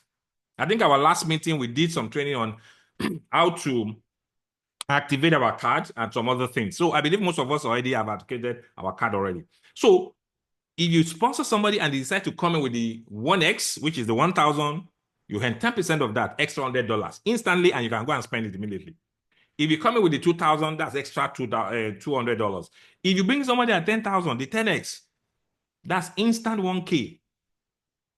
I think our last meeting, we did some training on how to activate our card and some other things. So I believe most of us already have activated our card already. So if you sponsor somebody and they decide to come in with the 1x, which is the 1,000, you earn 10% of that extra $100 instantly, and you can go and spend it immediately. If you come in with the 2,000, that's extra $200. If you bring somebody at 10,000, the 10x, that's instant 1K.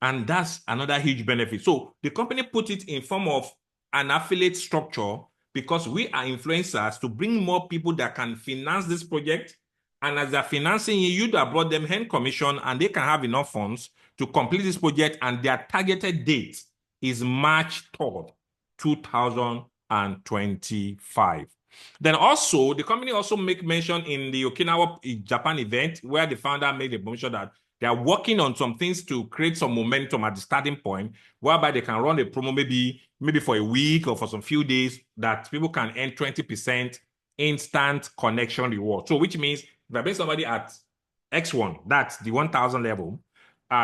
And that's another huge benefit. So the company put it in form of an affiliate structure because we are influencers to bring more people that can finance this project. And as they're financing you that brought them hand commission, and they can have enough funds to complete this project. And their targeted date is March 3rd, 2025. Then also, the company also make mention in the Okinawa, Japan event where the founder made a mention that they are working on some things to create some momentum at the starting point, whereby they can run a promo maybe for a week or for some few days that people can earn 20% instant connection reward. So which means if I bring somebody at X1, that's the 1,000 level,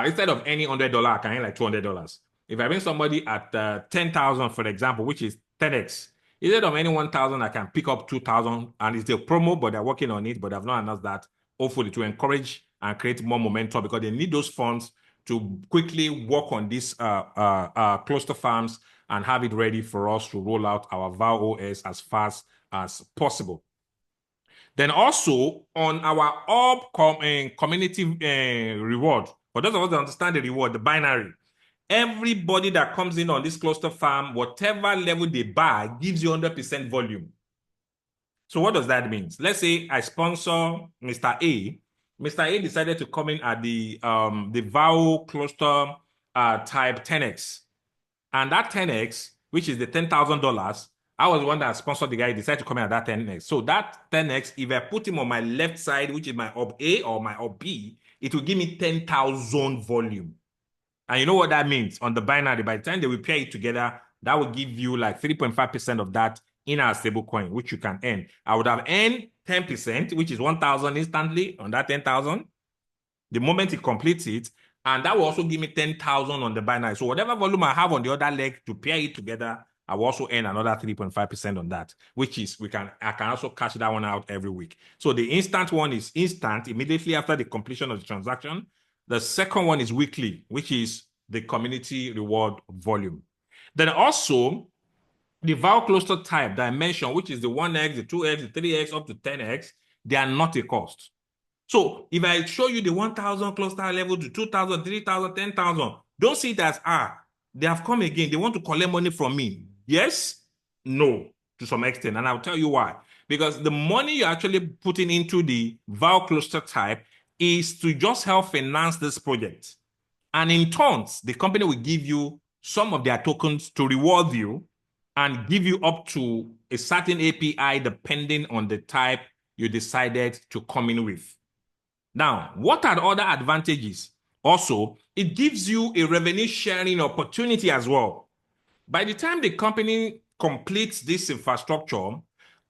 instead of any $100, I can earn like $200. If I bring somebody at 10,000, for example, which is 10x, instead of any 1,000, I can pick up 2,000, and it's a promo, but they're working on it, but I've not announced that, hopefully to encourage and create more momentum because they need those funds to quickly work on these cluster farms and have it ready for us to roll out our Vyvo OS as fast as possible. Then also on our upcoming community reward, for those of us that understand the reward, the binary, everybody that comes in on this cluster farm, whatever level they buy, gives you 100% volume. So what does that mean? Let's say I sponsor Mr. A. Mr. A decided to come in at the Vyvo cluster type 10x. And that 10x, which is the $10,000, I was the one that sponsored the guy. He decided to come in at that 10x. So that 10x, if I put him on my left side, which is my op A or my op B, it will give me 10,000 volume. And you know what that means on the binary? By the time they will pair it together, that will give you like 3.5% of that in our stable coin, which you can earn. I would have earned 10%, which is 1,000 instantly on that 10,000. The moment it completes it, and that will also give me 10,000 on the binary. So whatever volume I have on the other leg to pair it together, I will also earn another 3.5% on that, which is I can also cash that one out every week. So the instant one is instant immediately after the completion of the transaction. The second one is weekly, which is the community reward volume. Then also the Vyvo cluster type that I mentioned, which is the 1x, the 2x, the 3x, up to 10x, they are not a cost. So if I show you the 1,000 cluster level to 2,000, 3,000, 10,000, don't see it as, they have come again. They want to collect money from me. Yes, no, to some extent. And I'll tell you why. Because the money you're actually putting into the Vyvo cluster type is to just help finance this project. And in turns, the company will give you some of their tokens to reward you and give you up to a certain API depending on the type you decided to come in with. Now, what are the other advantages? Also, it gives you a revenue sharing opportunity as well. By the time the company completes this infrastructure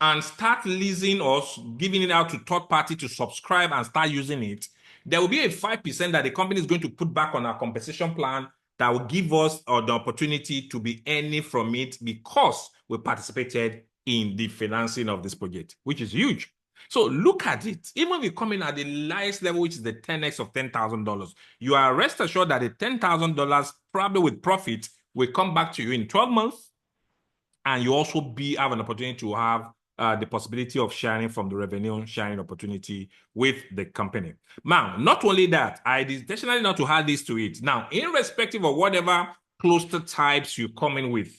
and start leasing or giving it out to third party to subscribe and start using it, there will be a 5% that the company is going to put back on our compensation plan that will give us the opportunity to be earning from it because we participated in the financing of this project, which is huge. So look at it. Even if you come in at the highest level, which is the 10x of $10,000, you are rest assured that the $10,000, probably with profit, will come back to you in 12 months. And you also have an opportunity to have the possibility of sharing from the revenue sharing opportunity with the company. Now, not only that, I intentionally not to add this to it. Now, irrespective of whatever cluster types you come in with,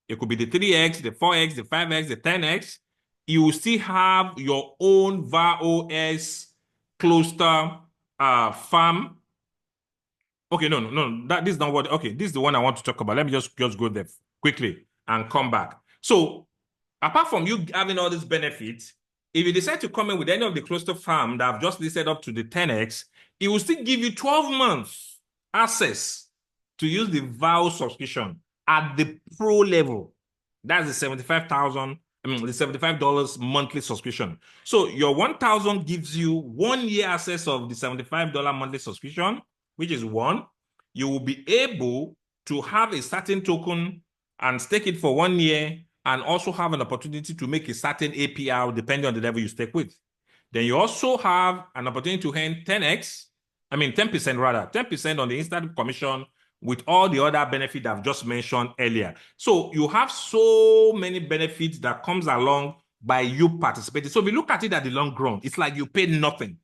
it could be the 3x, the 4x, the 5x, the 10x, you will still have your own VAOS cluster farm. Okay, no, this is not what, okay, this is the one I want to talk about. Let me just go there quickly and come back. So apart from you having all these benefits, if you decide to come in with any of the cluster farm that I've just listed up to the 10x, it will still give you 12 months access to use the VAO subscription at the pro level. That's the 75,000, the $75 monthly subscription. So your 1,000 gives you 1 year access of the $75 monthly subscription, which is one. You will be able to have a certain token and stake it for 1 year and also have an opportunity to make a certain APR depending on the level you stake with. Then you also have an opportunity to earn 10% rather, 10% on the instant commission with all the other benefits I've just mentioned earlier. So you have so many benefits that comes along by you participating. So if you look at it at the long run, it's like you paid nothing.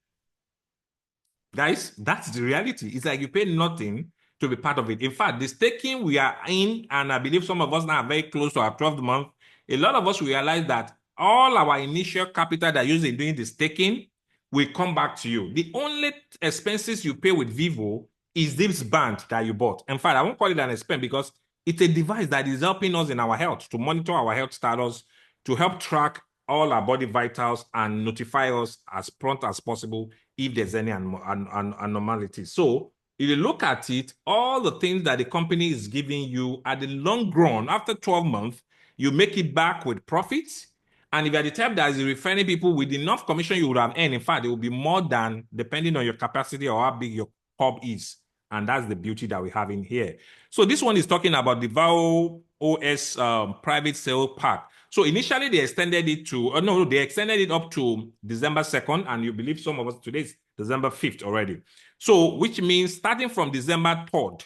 Guys, that's the reality. It's like you pay nothing to be part of it. In fact, the staking we are in, and I believe some of us now are very close to our 12th month, a lot of us realize that all our initial capital that you're using doing the staking will come back to you. The only expenses you pay with Vyvo is this band that you bought. In fact, I won't call it an expense because it's a device that is helping us in our health, to monitor our health status, to help track all our body vitals and notify us as prompt as possible if there's any anomalies. So if you look at it, all the things that the company is giving you at the long run, after 12 months, you make it back with profits. And if you're the type that is referring people with enough commission you would have earned, in fact, it will be more than depending on your capacity or how big your hub is. And that's the beauty that we have in here. So this one is talking about the Vyvo OS private sale pack. So initially they extended it to, they extended it up to December 2nd, and you believe some of us today is December 5th already. So which means starting from December 3rd,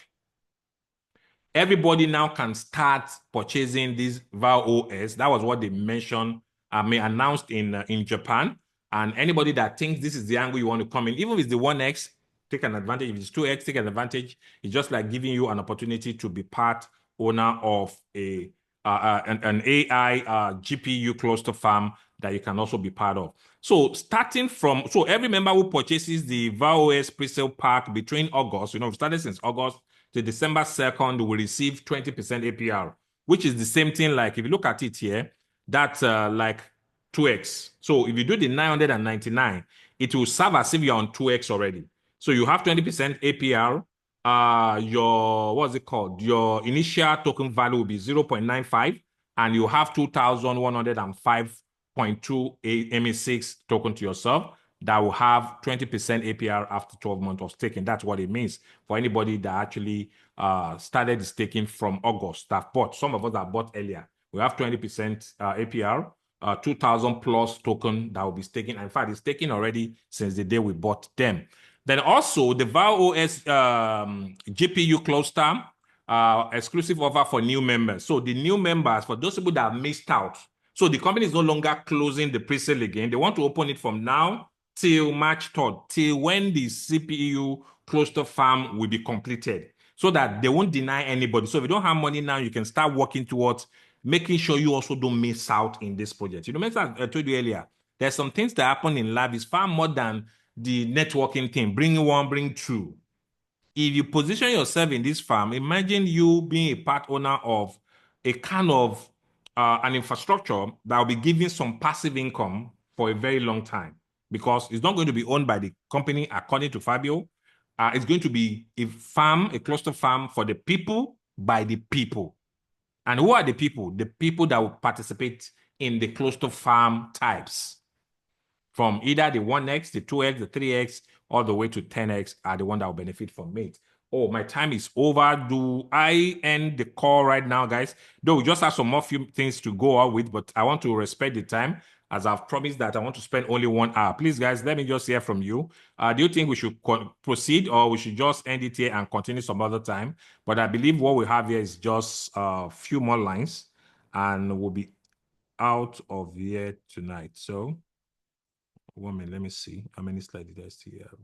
everybody now can start purchasing this Vyvo OS. That was what they mentioned, announced in Japan. And anybody that thinks this is the angle you want to come in, even if it's the 1x, take an advantage. If it's 2x, take an advantage. It's just like giving you an opportunity to be part owner of an AI GPU cluster farm that you can also be part of. So every member who purchases the Vyvo OS pre-sale pack between August, we started since August to December 2nd, will receive 20% APR, which is the same thing like if you look at it here, that's like 2x. So if you do the 999, it will serve as if you're on 2x already. So you have 20% APR. Your, what's it called? Your initial token value will be 0.95, and you have 2,105.2 MA6 token to yourself that will have 20% APR after 12 months of staking. That's what it means for anybody that actually started staking from August that bought. Some of us that bought earlier. We have 20% APR, 2,000 plus token that will be staking. In fact, it's staking already since the day we bought them. Then also the Vyvo OS GPU cluster exclusive offer for new members. So the new members, for those people that have missed out, so the company is no longer closing the pre-sale again. They want to open it from now till March 3rd, till when the CPU cluster farm will be completed, so that they won't deny anybody. So if you don't have money now, you can start working towards making sure you also don't miss out in this project. You know, I told you earlier, there's some things that happen in life is far more than the networking thing. Bring one, bring two. If you position yourself in this farm, imagine you being a part owner of a kind of an infrastructure that will be giving some passive income for a very long time, because it's not going to be owned by the company according to Fabio. It's going to be a farm, a cluster farm for the people by the people. And who are the people? The people that will participate in the cluster farm types, from either the 1x, the 2x, the 3x, all the way to 10x are the one that will benefit from it. Oh, my time is over. Do I end the call right now, guys? Though we just have some more few things to go out with, but I want to respect the time, as I've promised that I want to spend only 1 hour. Please, guys, let me just hear from you. Do you think we should proceed, or we should just end it here and continue some other time? But I believe what we have here is just a few more lines, and we'll be out of here tonight. So 1 minute, let me see. How many slides did I still have?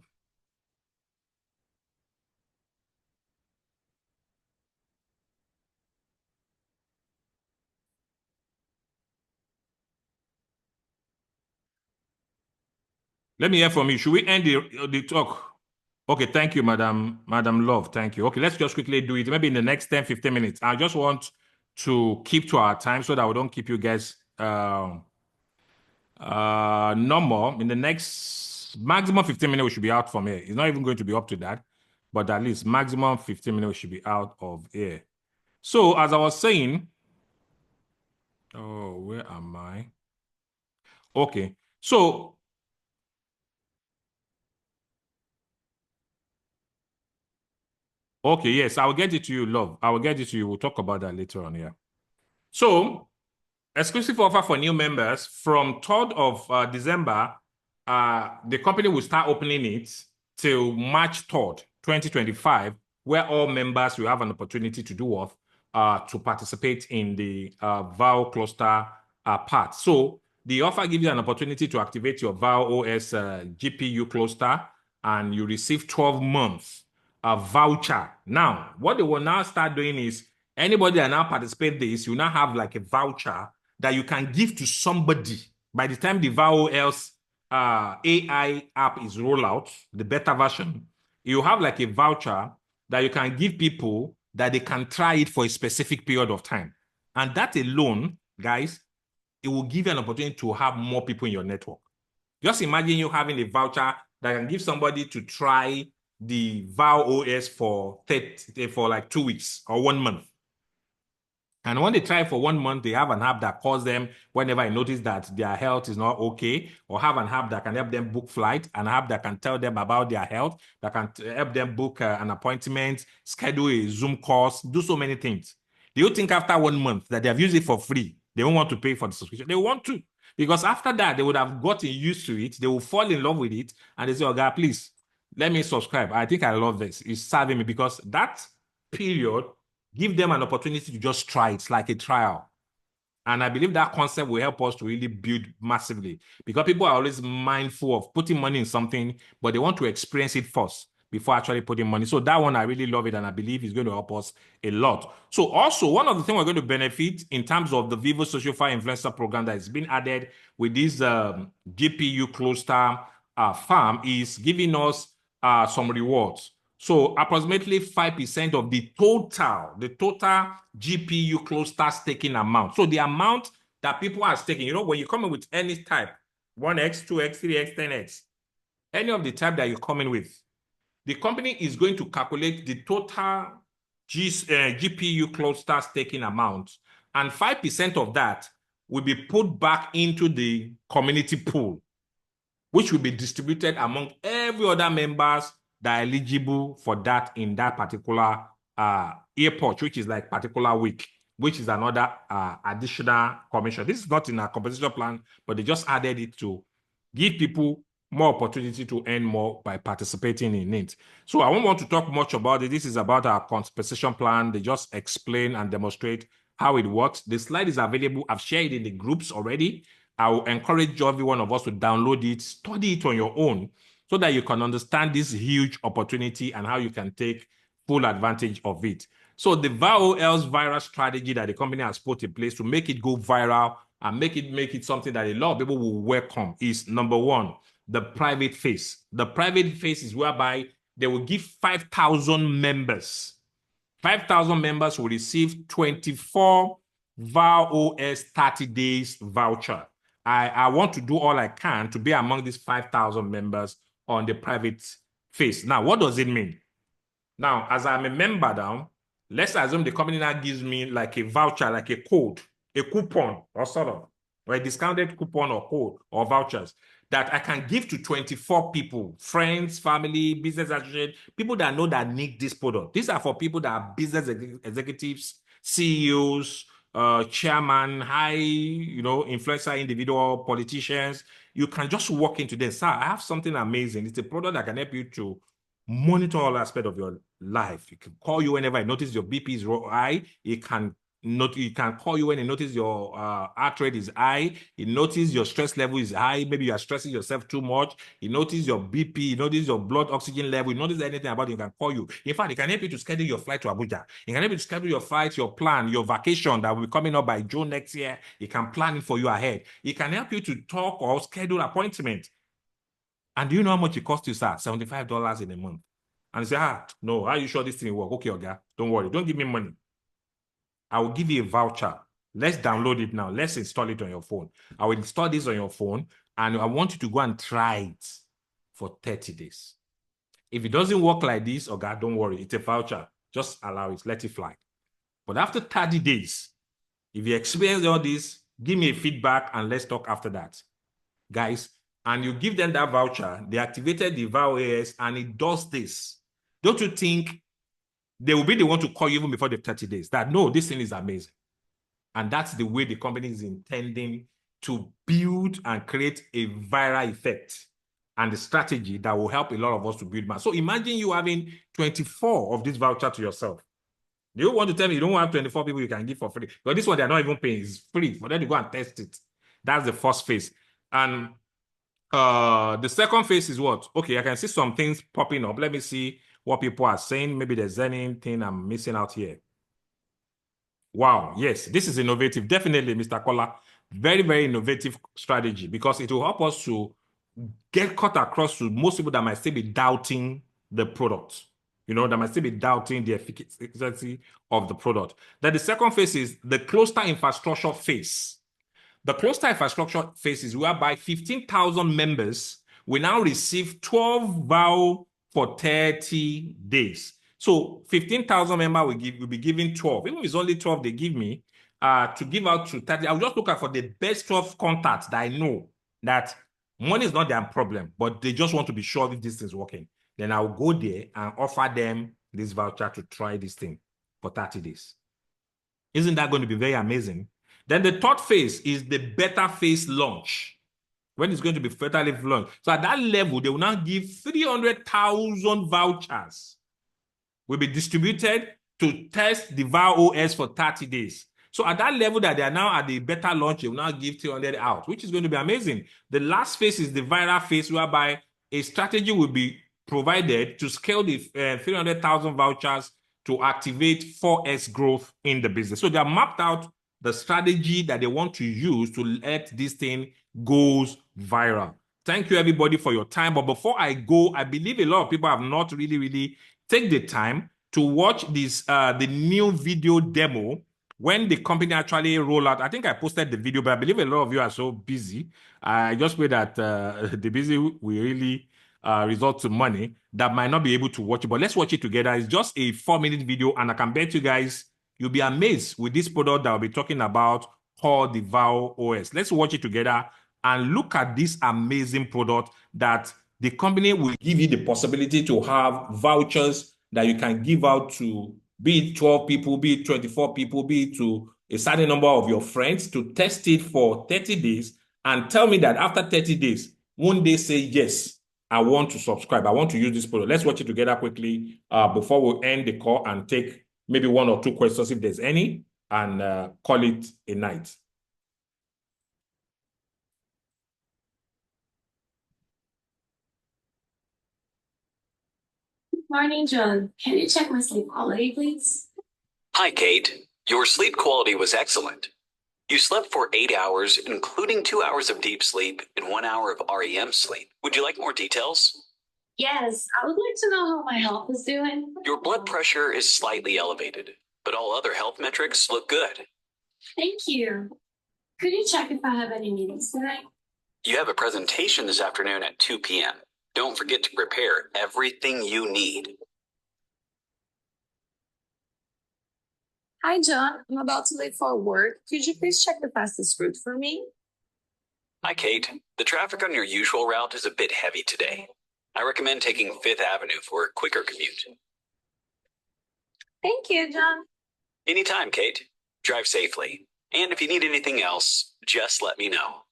Let me hear from you. Should we end the talk? Okay, thank you, Madam Love. Thank you. Okay, let's just quickly do it. Maybe in the next 10, 15 minutes. I just want to keep to our time so that we don't keep you guys normal. In the next maximum 15 minutes, we should be out from here. It's not even going to be up to that, but at least maximum 15 minutes, we should be out of here. So as I was saying, oh, where am I? Okay, so okay, yes, I will get it to you, Love. I will get it to you. We'll talk about that later on, yeah. So exclusive offer for new members from 3rd of December. The company will start opening it till March 3rd, 2025, where all members will have an opportunity to do what? To participate in the Vyvo cluster part. So the offer gives you an opportunity to activate your Vyvo OS GPU cluster, and you receive 12 months voucher. Now, what they will now start doing is anybody that now participate this, you now have like a voucher that you can give to somebody. By the time the Vyvo OS AI app is rolled out, the beta version, you have like a voucher that you can give people that they can try it for a specific period of time. And that alone, guys, it will give you an opportunity to have more people in your network. Just imagine you having a voucher that can give somebody to try the Vyvo OS for like 2 weeks or 1 month. And when they try for 1 month, they have an app that calls them whenever I notice that their health is not okay, or have an app that can help them book flight, an app that can tell them about their health, that can help them book an appointment, schedule a Zoom course, do so many things. Do you think after 1 month that they have used it for free, they won't want to pay for the subscription? They want to, because after that, they would have gotten used to it. They will fall in love with it, and they say, oh, God, please, let me subscribe. I think I love this. It's serving me, because that period, give them an opportunity to just try it. It's like a trial. And I believe that concept will help us to really build massively, because people are always mindful of putting money in something, but they want to experience it first before actually putting money. So that one, I really love it, and I believe is going to help us a lot. So also, one of the things we're going to benefit in terms of the Vyvo Social Fire Influencer Program that has been added with this GPU cluster farm is giving us some rewards. So approximately 5% of the total GPU cluster staking amount. So the amount that people are staking. You know, when you come in with any type, 1x, 2x, 3x, 10x, any of the type that you come in with, the company is going to calculate the total GPU cluster staking amount, and 5% of that will be put back into the community pool, which will be distributed among every other members that are eligible for that in that particular airport, which is like particular week, which is another additional commission. This is not in our compensation plan, but they just added it to give people more opportunity to earn more by participating in it. So I won't want to talk much about it. This is about our compensation plan. They just explain and demonstrate how it works. The slide is available. I've shared it in the groups already. I will encourage every one of us to download it, study it on your own, so that you can understand this huge opportunity and how you can take full advantage of it. So the VOL's viral strategy that the company has put in place to make it go viral and make it something that a lot of people will welcome is, number one, the private phase. The private phase is whereby they will give 5,000 members. 5,000 members will receive 24 VOS 30 days voucher. I want to do all I can to be among these 5,000 members on the private phase. Now, what does it mean? Now, as I'm a member now, let's assume the company now gives me like a voucher, like a code, a coupon, or sort of, or a discounted coupon or code or vouchers that I can give to 24 people, friends, family, business associates, people that know that need this product. These are for people that are business executives, CEOs, chairman, high, influencer, individual, politicians. You can just walk into this. Sir, I have something amazing. It's a product that can help you to monitor all aspects of your life. It can call you whenever it notices your BP is high. It can call you when it notices your heart rate is high. It notices your stress level is high. Maybe you are stressing yourself too much. It notices your BP. It notices your blood oxygen level. It notices anything about it. It can call you. In fact, it can help you to schedule your flight to Abuja. It can help you to schedule your flight, your plan, your vacation that will be coming up by June next year. It can plan it for you ahead. It can help you to talk or schedule appointment. And do you know how much it costs you, sir? $75 in a month. And you say, no, are you sure this thing will work? Okay, okay, don't worry. Don't give me money. I will give you a voucher. Let's download it now. Let's install it on your phone. I will install this on your phone, and I want you to go and try it for 30 days. If it doesn't work like this, okay, don't worry. It's a voucher. Just allow it. Let it fly. But after 30 days, if you experience all this, give me a feedback, and let's talk after that. Guys, and you give them that voucher, they activated the VOS, and it does this. Don't you think they will be the one to call you even before the 30 days that, no, this thing is amazing? And that's the way the company is intending to build and create a viral effect and the strategy that will help a lot of us to build mass. So imagine you having 24 of this voucher to yourself. Do you want to tell me you don't have 24 people you can give for free? But this one, they're not even paying. It's free for them to go and test it. That's the first phase. And the second phase is what? Okay, I can see some things popping up. Let me see what people are saying. Maybe there's anything I'm missing out here. Wow, yes, this is innovative. Definitely, Mr. Kola. Very, very innovative strategy, because it will help us to get cut across to most people that might still be doubting the product. That might still be doubting the efficacy of the product. Then the second phase is the cluster infrastructure phase. The cluster infrastructure phase is whereby 15,000 members will now receive 12 VOW for 30 days. So 15,000 members will be given 12. Even if it's only 12 they give me, to give out to 30, I'll just look out for the best 12 contacts that I know that money is not their problem, but they just want to be sure if this thing is working. Then I'll go there and offer them this voucher to try this thing for 30 days. Isn't that going to be very amazing? Then the third phase is the beta phase launch, when it's going to be fatally launched. So at that level, they will now give 300,000 vouchers will be distributed to test the VOS for 30 days. So at that level that they are now at the beta launch, they will now give 300 out, which is going to be amazing. The last phase is the viral phase, whereby a strategy will be provided to scale the 300,000 vouchers to activate 4x growth in the business. So they have mapped out the strategy that they want to use to let this thing goes viral. Thank you, everybody, for your time. But before I go, I believe a lot of people have not really take the time to watch this the new video demo when the company actually roll out, I think I posted the video, but I believe a lot of you are so busy. I just pray that the busy will really result to money that might not be able to watch it. But let's watch it together. It's just a 4-minute video, and I can bet you guys you'll be amazed with this product that I'll be talking about called the Vyvo OS. Let's watch it together and look at this amazing product that the company will give you the possibility to have vouchers that you can give out to, be it 12 people, be it 24 people, be it to a certain number of your friends, to test it for 30 days and tell me that after 30 days, won't they say, yes, I want to subscribe, I want to use this product. Let's watch it together quickly before we end the call and take maybe 1 or 2 questions if there's any, and call it a night. Morning, John. Can you check my sleep quality, please? Hi, Kate. Your sleep quality was excellent. You slept for 8 hours, including 2 hours of deep sleep and 1 hour of REM sleep. Would you like more details? Yes, I would like to know how my health is doing. Your blood pressure is slightly elevated, but all other health metrics look good. Thank you. Could you check if I have any meetings today? You have a presentation this afternoon at 2 p.m. Don't forget to prepare everything you need. Hi, John. I'm about to leave for work. Could you please check the fastest route for me? Hi, Kate. The traffic on your usual route is a bit heavy today. I recommend taking 5th Avenue for a quicker commute. Thank you, John. Anytime, Kate. Drive safely. And if you need anything else, just let me know.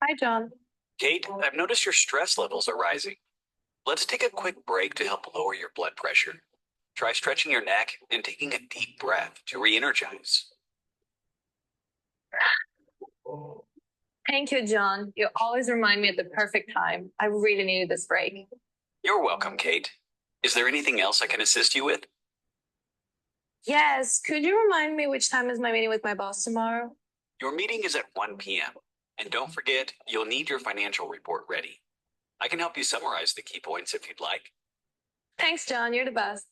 Hi, John. Kate, I've noticed your stress levels are rising. Let's take a quick break to help lower your blood pressure. Try stretching your neck and taking a deep breath to re-energize. Thank you, John. You always remind me at the perfect time. I really needed this break. You're welcome, Kate. Is there anything else I can assist you with? Yes, could you remind me which time is my meeting with my boss tomorrow? Your meeting is at 1 p.m. And don't forget, you'll need your financial report ready. I can help you summarize the key points if you'd like. Thanks, John. You're the best.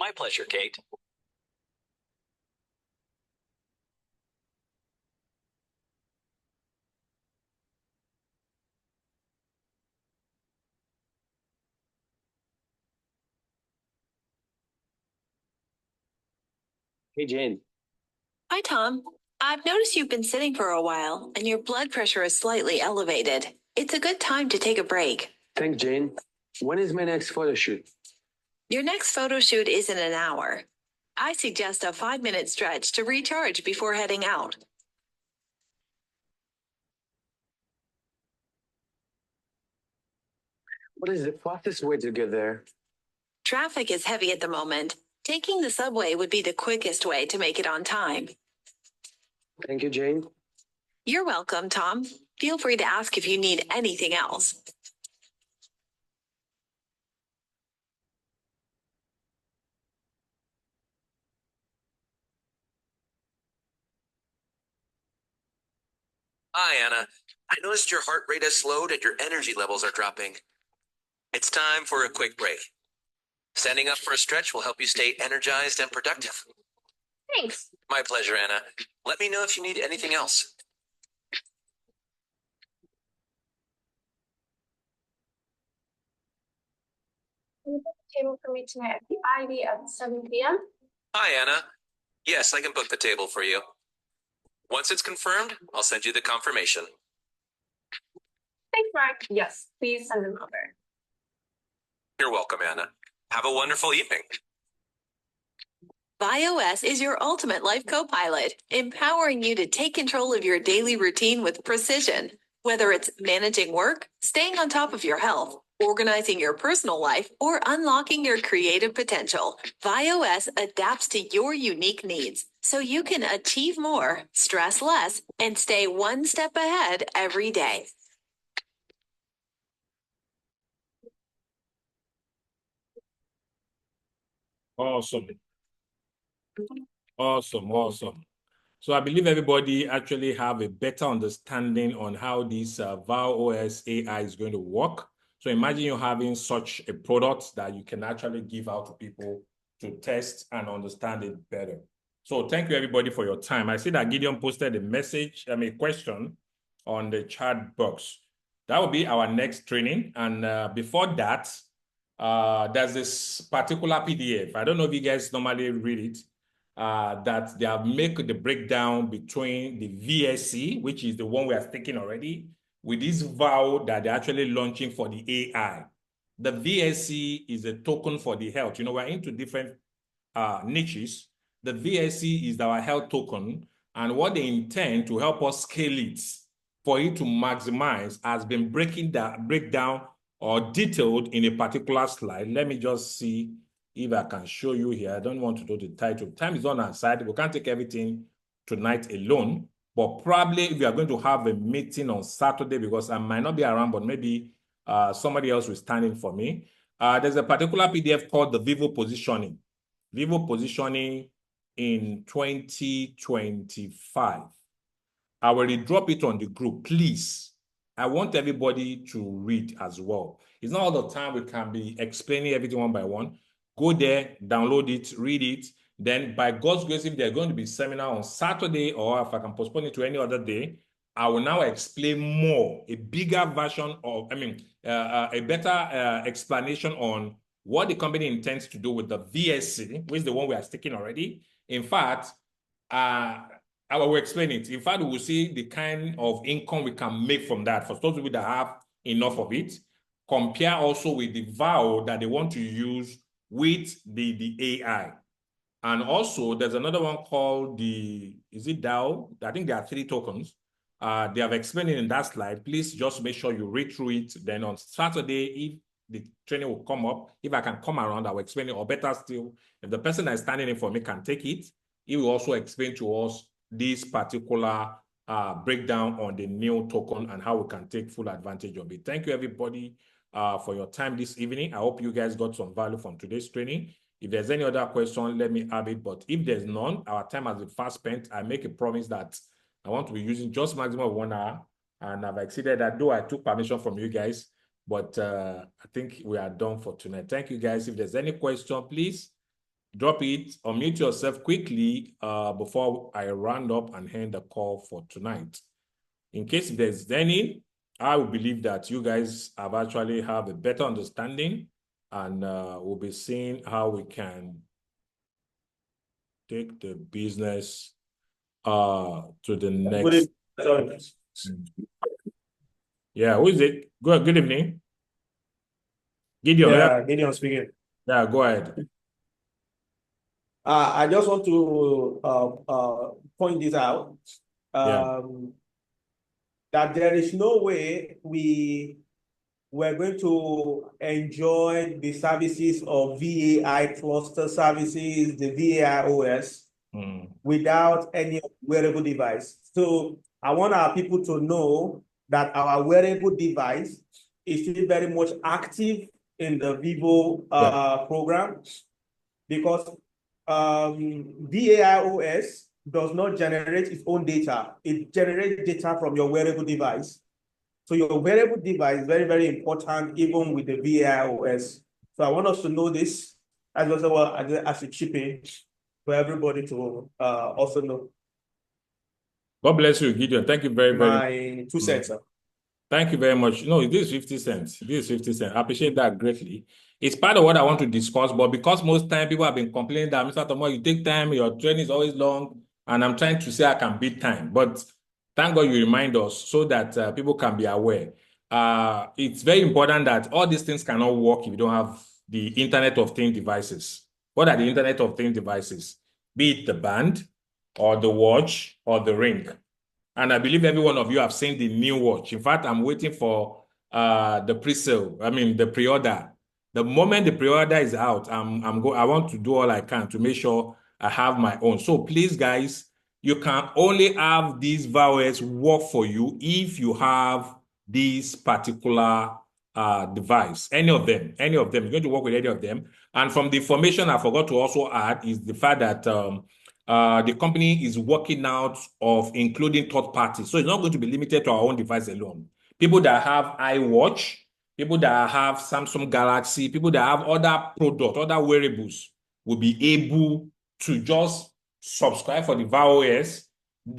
My pleasure, Kate. Hey, Jane. Hi, Tom. I've noticed you've been sitting for a while and your blood pressure is slightly elevated. It's a good time to take a break. Thanks, Jane. When is my next photo shoot? Your next photo shoot is in an hour. I suggest a 5-minute stretch to recharge before heading out. What is the fastest way to get there? Traffic is heavy at the moment. Taking the subway would be the quickest way to make it on time. Thank you, Jane. You're welcome, Tom. Feel free to ask if you need anything else. Hi, Anna. I noticed your heart rate has slowed and your energy levels are dropping. It's time for a quick break. Standing up for a stretch will help you stay energized and productive. Thanks. My pleasure, Anna. Let me know if you need anything else. Can you book a table for me tonight at the Ivy at 7 p.m.? Hi, Anna. Yes, I can book the table for you. Once it's confirmed, I'll send you the confirmation. Thanks, Mark. Yes, please send them over. You're welcome, Anna. Have a wonderful evening. Vyvo is your ultimate life co-pilot, empowering you to take control of your daily routine with precision. Whether it's managing work, staying on top of your health, organizing your personal life, or unlocking your creative potential, Vyvo adapts to your unique needs so you can achieve more, stress less, and stay one step ahead every day. Awesome. Awesome. Awesome. So I believe everybody actually have a better understanding on how this Vyvo OS AI is going to work. So imagine you having such a product that you can actually give out to people to test and understand it better. So thank you everybody for your time. I see that Gideon posted a question on the chat box. That will be our next training. And before that, there's this particular PDF. I don't know if you guys normally read it. That they have made the breakdown between the VSC, which is the one we have taken already, with this Vyvo that they're actually launching for the AI. The VSC is a token for the health. You know, we're into different niches. The VSC is our health token, and what they intend to help us scale it for it to maximize has been breakdown or detailed in a particular slide. Let me just see if I can show you here. I don't want to do the title. Time is on our side. We can't take everything tonight alone, but probably if we are going to have a meeting on Saturday, because I might not be around, but maybe somebody else will stand in for me. There's a particular PDF called the Vyvo positioning. Vyvo positioning in 2025. I will drop it on the group, please. I want everybody to read as well. It's not all the time we can be explaining everything one by one. Go there, download it, read it. Then by God's grace, if there's going to be seminar on Saturday, or if I can postpone it to any other day, I will now explain more, a bigger version of, a better explanation on what the company intends to do with the VSC, which is the one we are sticking already. In fact, I will explain it. In fact, we will see the kind of income we can make from that for those people that have enough of it. Compare also with the Vyvo that they want to use with the AI. And also, there's another one called is it DAO? I think there are 3 tokens. They have explained it in that slide. Please just make sure you read through it. Then on Saturday, if the training will come up, if I can come around, I will explain it. Or better still, if the person that is standing in for me can take it, he will also explain to us this particular breakdown on the new token and how we can take full advantage of it. Thank you, everybody, for your time this evening. I hope you guys got some value from today's training. If there's any other question, let me have it. But if there's none, our time has been fast spent. I make a promise that I want to be using just maximum of 1 hour. And I've exceeded that, though I took permission from you guys. But I think we are done for tonight. Thank you, guys. If there's any question, please drop it or mute yourself quickly before I round up and end the call for tonight. In case there's any, I will believe that you guys have actually have a better understanding, and we'll be seeing how we can take the business to the next. Yeah, who is it? Good evening. Gideon. Yeah, Gideon speaking. Yeah, go ahead. I just want to point this out, that there is no way we're going to enjoy the services of VAI cluster services, the VAI OS, without any wearable device. So I want our people to know that our wearable device is still very much active in the Vyvo program, because VAI OS does not generate its own data. It generates data from your wearable device. So your wearable device is very, very important, even with the VAI OS. So I want us to know this as well as a chipping for everybody to also know. God bless you, Gideon. Thank you very, very much. My 2 cents, sir. Thank you very much. No, this is 50 cents. This is 50 cents. I appreciate that greatly. It's part of what I want to discuss, but because most time people have been complaining that, Mr. Tomo, you take time, your training is always long, and I'm trying to say I can beat time. But thank God you remind us so that people can be aware. It's very important that all these things cannot work if you don't have the Internet of Things devices. What are the Internet of Things devices? Be it the band, or the watch, or the ring. And I believe every one of you have seen the new watch. In fact, I'm waiting for the pre-sale. The pre-order. The moment the pre-order is out, I want to do all I can to make sure I have my own. So please, guys, you can only have these Vyvo work for you if you have this particular device. Any of them. You're going to work with any of them. And from the information I forgot to also add is the fact that the company is working out of including third parties. So it's not going to be limited to our own device alone. People that have iWatch, people that have Samsung Galaxy, people that have other products, other wearables will be able to just subscribe for the Vyvo OS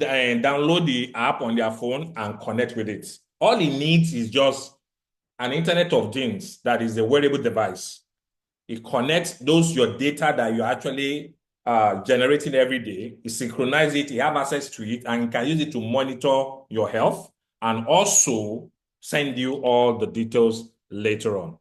and download the app on their phone and connect with it. All it needs is just an Internet of Things that is a wearable device. It connects your data that you're actually generating every day. You synchronize it, you have access to it, and you can use it to monitor your health and also send you all the details later on.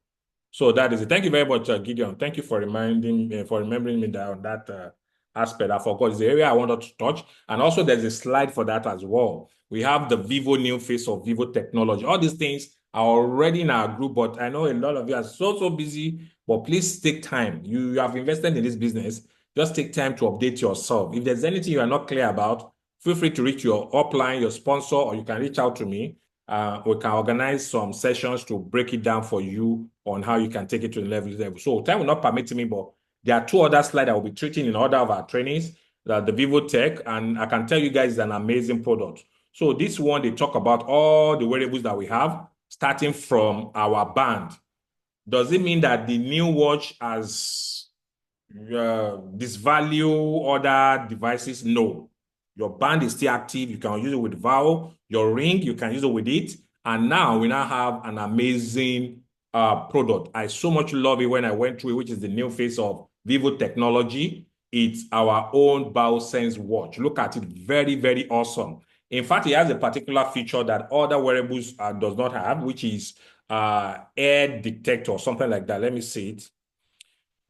So that is it. Thank you very much, Gideon. Thank you for remembering me that on that aspect. I forgot it's the area I wanted to touch. And also there's a slide for that as well. We have the Vyvo new face of Vyvo technology. All these things are already in our group, but I know a lot of you are so busy, but please take time. You have invested in this business. Just take time to update yourself. If there's anything you are not clear about, feel free to reach your upline, your sponsor, or you can reach out to me. We can organize some sessions to break it down for you on how you can take it to the level. So time will not permit me, but there are 2 other slides I will be treating in order of our trainings, the Vyvo Tech, and I can tell you guys it's an amazing product. So this one, they talk about all the wearables that we have, starting from our band. Does it mean that the new watch has disvalue other devices? No. Your band is still active. You can use it with Vyvo. Your ring, you can use it with it. And now we now have an amazing product. I so much love it when I went through it, which is the new face of Vyvo technology. It's our own BioSense watch. Look at it. Very, very awesome. In fact, it has a particular feature that other wearables does not have, which is air detector or something like that. Let me see it.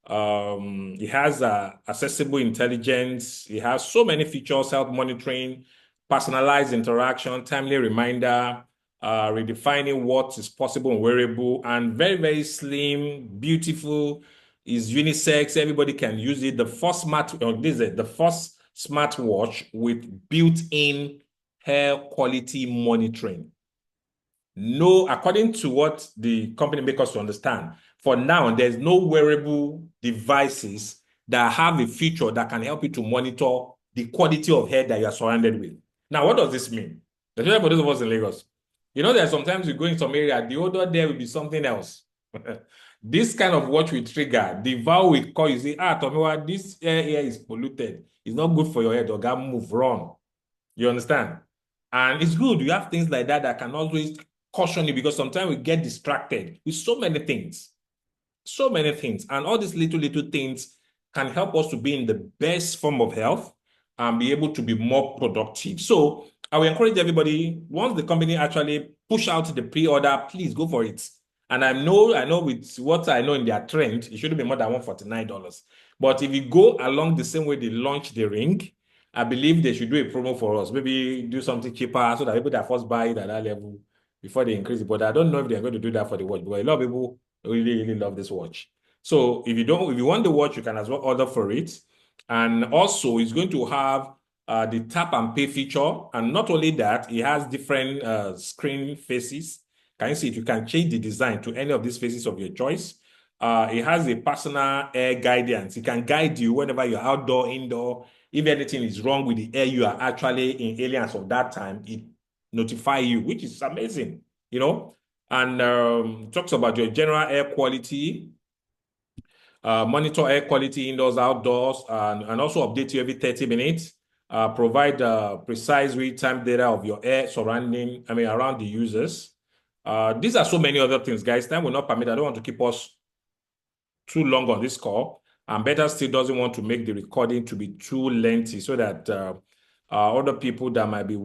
It has accessible intelligence. It has so many features: health monitoring, personalized interaction, timely reminder, redefining what is possible and wearable, and very, very slim, beautiful. Is unisex. Everybody can use it. The first the first smartwatch with built-in hair quality monitoring. No, according to what the company makes us to understand, for now, there's no wearable devices that have a feature that can help you to monitor the quality of hair that you are surrounded with. Now, what does this mean? Especially for those of us in Lagos. You know, there's sometimes you go in some area, the odor there will be something else. This kind of watch will trigger. The Vyvo will call you, say, Tomiwa, this air is polluted. It's not good for your head. Or move, run. You understand? And it's good. You have things like that that can always caution you, because sometimes we get distracted with so many things. So many things. And all these little things can help us to be in the best form of health and be able to be more productive. So I will encourage everybody, once the company actually push out the pre-order, please go for it. And I know with what I know in their trend, it shouldn't be more than $149. But if you go along the same way they launched the ring, I believe they should do a promo for us. Maybe do something cheaper so that people that first buy it at that level before they increase it. But I don't know if they're going to do that for the watch, because a lot of people really love this watch. So if you want the watch, you can as well order for it. And also it's going to have the tap and pay feature. And not only that, it has different screen faces. Can you see it? You can change the design to any of these faces of your choice. It has a personal air guidance. It can guide you whenever you're outdoor, indoor. If anything is wrong with the air you are actually in aliens of that time, it notify you, which is amazing, you know. And talks about your general air quality, monitor air quality indoors, outdoors, and also update you every 30 minutes. Provide precise real-time data of your air around the users. These are so many other things, guys. Time will not permit. I don't want to keep us too long on this call. And Better still doesn't want to make the recording to be too lengthy, so that other people that might be